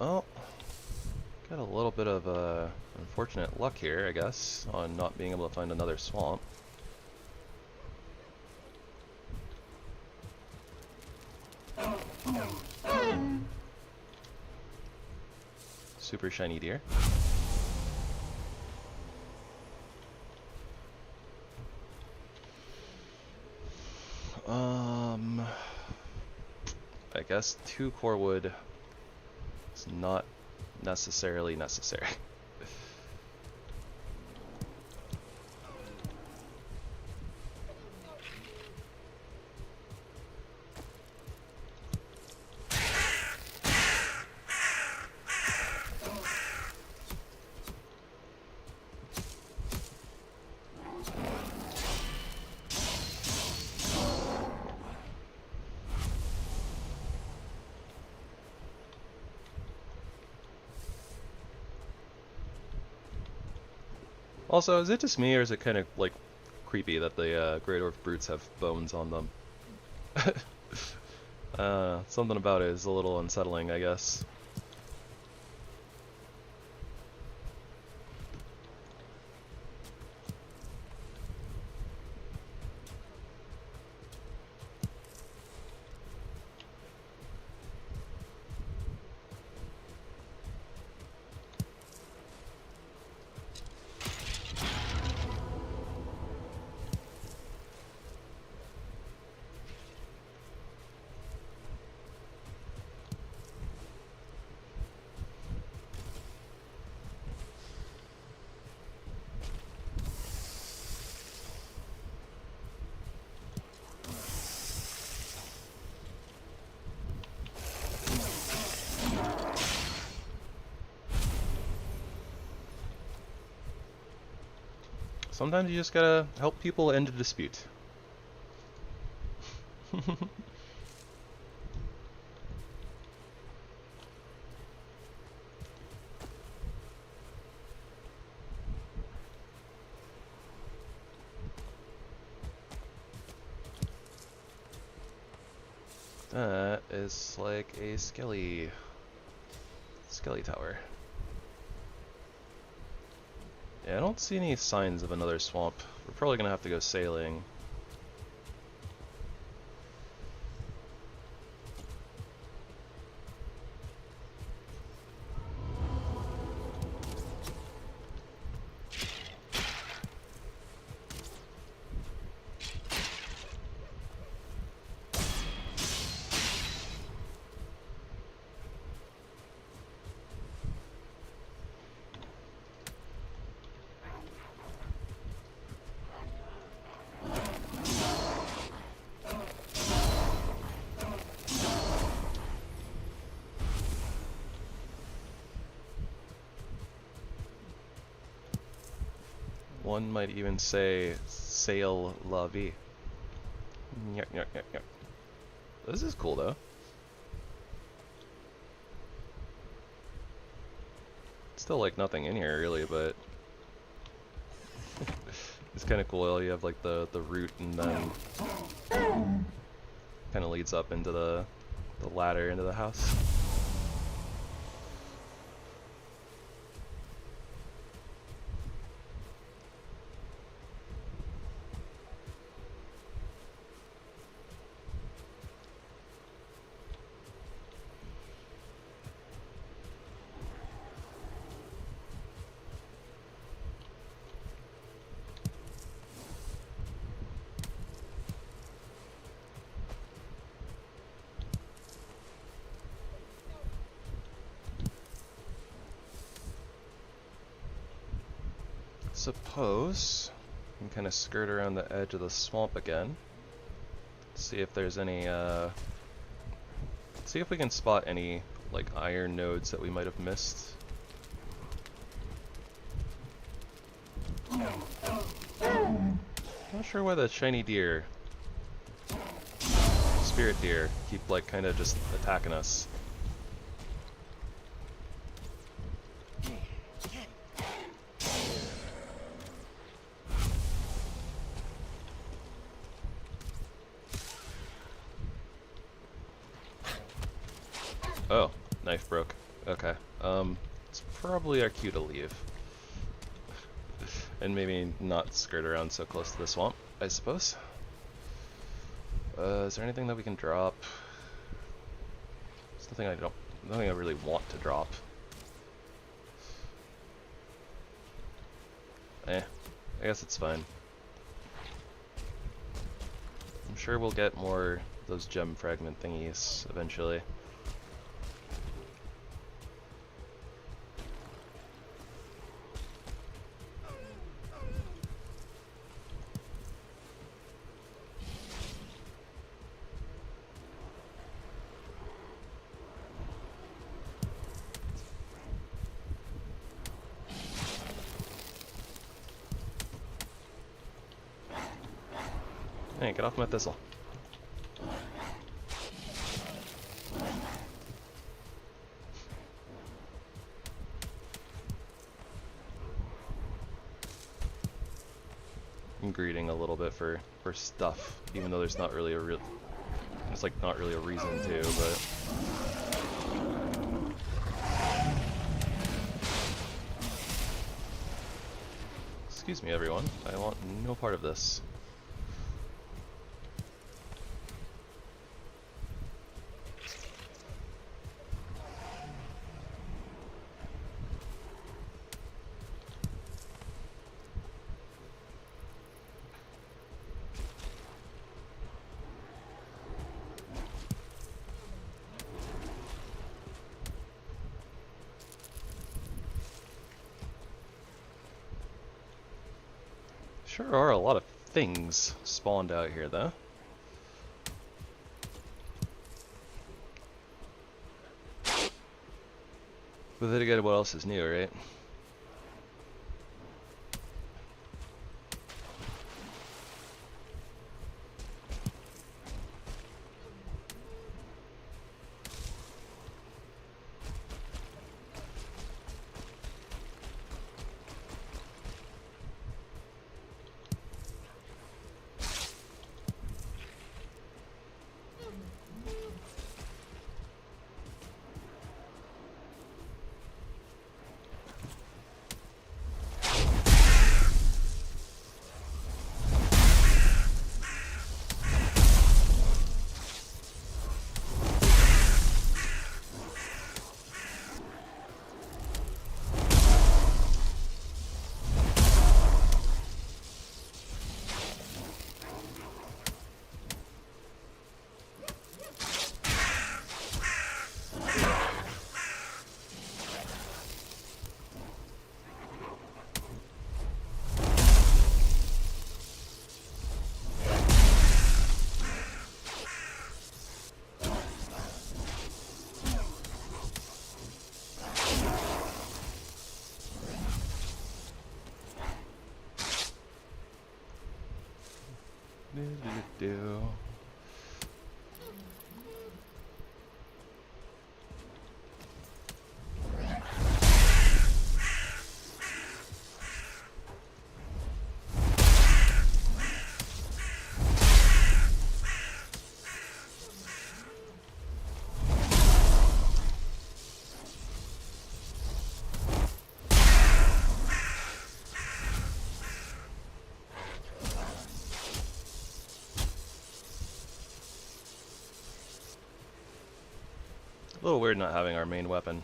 [SPEAKER 1] Well, got a little bit of unfortunate luck here, I guess, on not being able to find another swamp. Super shiny deer. I guess 2 core wood is not necessarily necessary. Also, is it just me, or is it kind of like creepy that the Great Orc Brutes have bones on them? Something about it is a little unsettling, I guess. Sometimes you just gotta help people end a dispute. That is like a skelly tower. Yeah, I don't see any signs of another swamp. We're probably gonna have to go sailing. One might even say, sail la vie. Nyeh, nyeh, nyeh, nyeh. This is cool though. Still like nothing in here really, but it's kind of cool. You have like the root and then kind of leads up into the ladder into the house. Suppose we can kind of skirt around the edge of the swamp again. See if there's any, see if we can spot any, like, iron nodes that we might have missed. Not sure why the shiny deer, spirit deer, keep, like, kind of just attacking us. Oh, knife broke. Okay. It's probably our cue to leave. And maybe not skirt around so close to the swamp, I suppose. Is there anything that we can drop? It's nothing I really want to drop. I guess it's fine. I'm sure we'll get more of those gem fragment thingies eventually. Hey, get off my thistle. I'm greeting a little bit for stuff, even though there's not really a real There's like not really a reason to, but... Excuse me, everyone. I want no part of this. Sure are a lot of things spawned out here, though. But then again, what else is new, right? Do. A little weird not having our main weapon.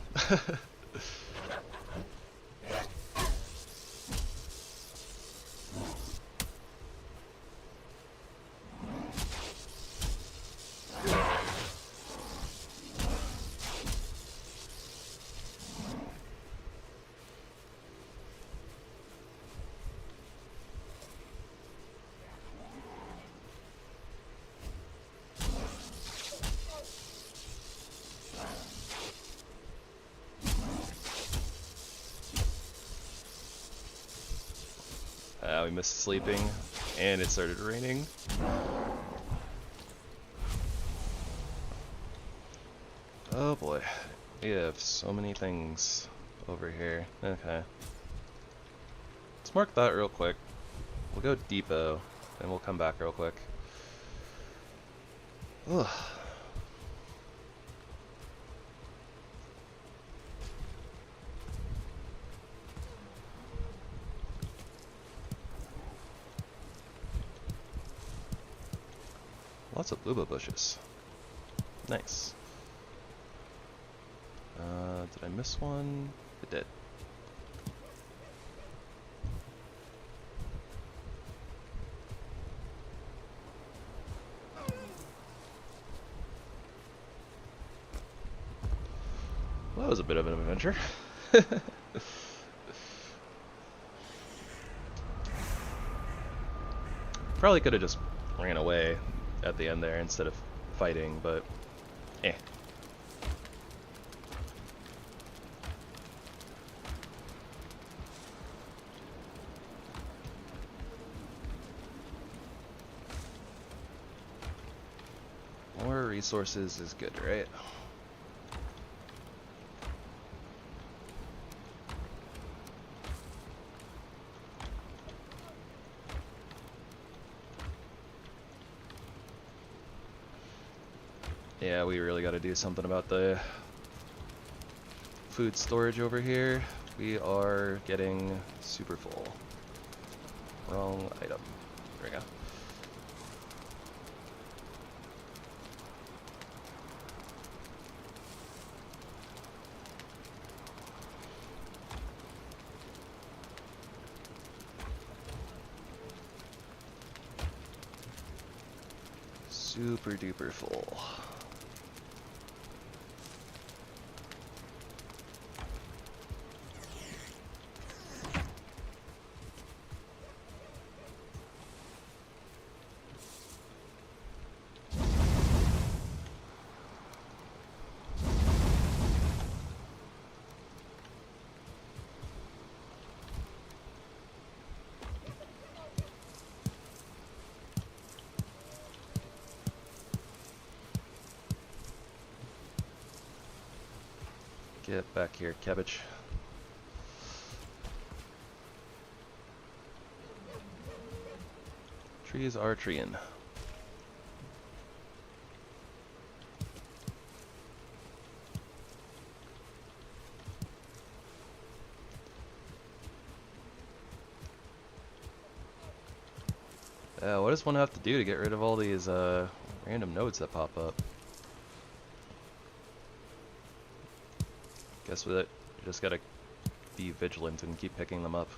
[SPEAKER 1] We missed sleeping, and it started raining. Oh boy, we have so many things over here. Okay. Let's mark that real quick. We'll go depot, and we'll come back real quick. Ugh. Lots of bluebell bushes. Nice. Did I miss one? I did. Well, that was a bit of an adventure. Probably could have just ran away at the end there instead of fighting, but eh. More resources is good, right? Yeah, we really got to do something about the food storage over here. We are getting super full. Wrong item. There we go. Super duper full. Get back here, cabbage. Trees are treeing. What does one have to do to get rid of all these random nodes that pop up? Guess with it, you just gotta be vigilant and keep picking them up.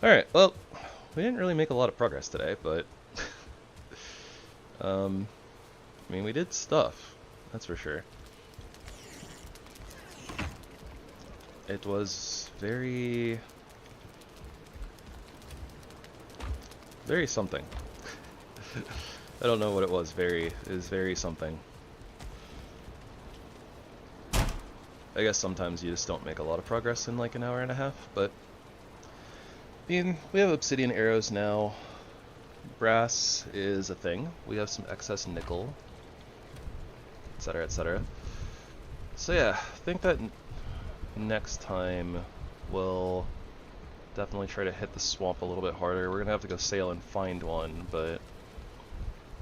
[SPEAKER 1] Alright, well, we didn't really make a lot of progress today, but I mean, we did stuff, that's for sure. It was very something. I don't know what it was. It was very something. I guess sometimes you just don't make a lot of progress in like an hour and a half, but I mean, we have obsidian arrows now. Brass is a thing. We have some excess nickel, etc., etc. So yeah, I think that next time we'll definitely try to hit the swamp a little bit harder. We're gonna have to go sail and find one, but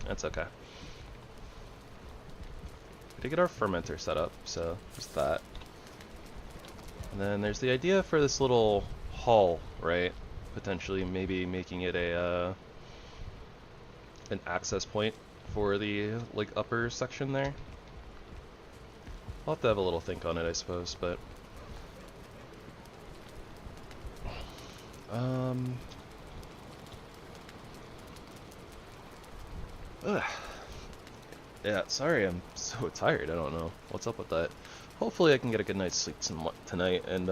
[SPEAKER 1] that's okay. We did get our fermenter set up, so just that. And then there's the idea for this little hall, right? Potentially maybe making it a an access point for the like upper section there. I'll have to have a little think on it, I suppose, but yeah, sorry, I'm so tired. I don't know what's up with that. Hopefully I can get a good night's sleep tonight, and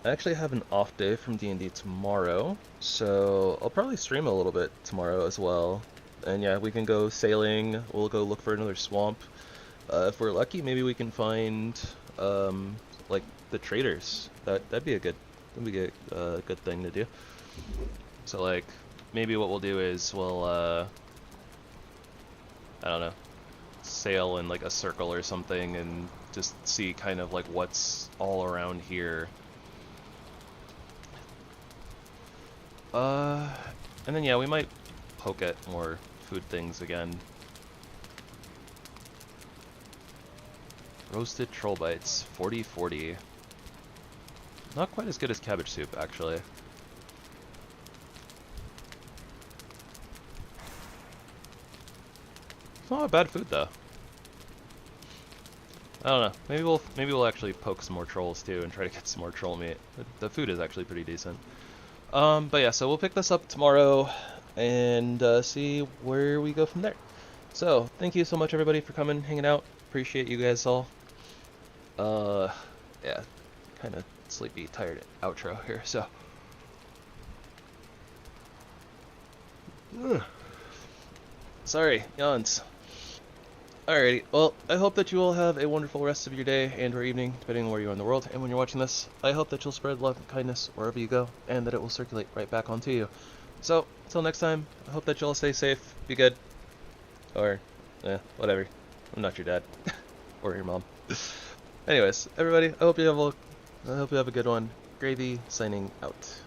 [SPEAKER 1] I actually have an off day from D&D tomorrow, so I'll probably stream a little bit tomorrow as well. And yeah, we can go sailing, we'll go look for another swamp. If we're lucky, maybe we can find like the traders. That'd be a good good thing to do. So like maybe what we'll do is we'll I don't know, sail in like a circle or something and just see kind of like what's all around here. And then yeah, we might poke at more food things again. Roasted troll bites, 40/40. Not quite as good as cabbage soup, actually. It's not a bad food though. I don't know. Maybe we'll actually poke some more trolls too and try to get some more troll meat. The food is actually pretty decent. But yeah, so we'll pick this up tomorrow and see where we go from there. So thank you so much everybody for coming, hanging out. Appreciate you guys all. Yeah, kind of sleepy, tired outro here. So. Sorry, yawns. Alrighty, well, I hope that you all have a wonderful rest of your day and or evening, depending on where you are in the world. And when you're watching this, I hope that you'll spread love and kindness wherever you go, and that it will circulate right back onto you. So, until next time, I hope that you all stay safe, be good, or, whatever. I'm not your dad, or your mom. Anyways, everybody, I hope you have a good one. Gravy, signing out.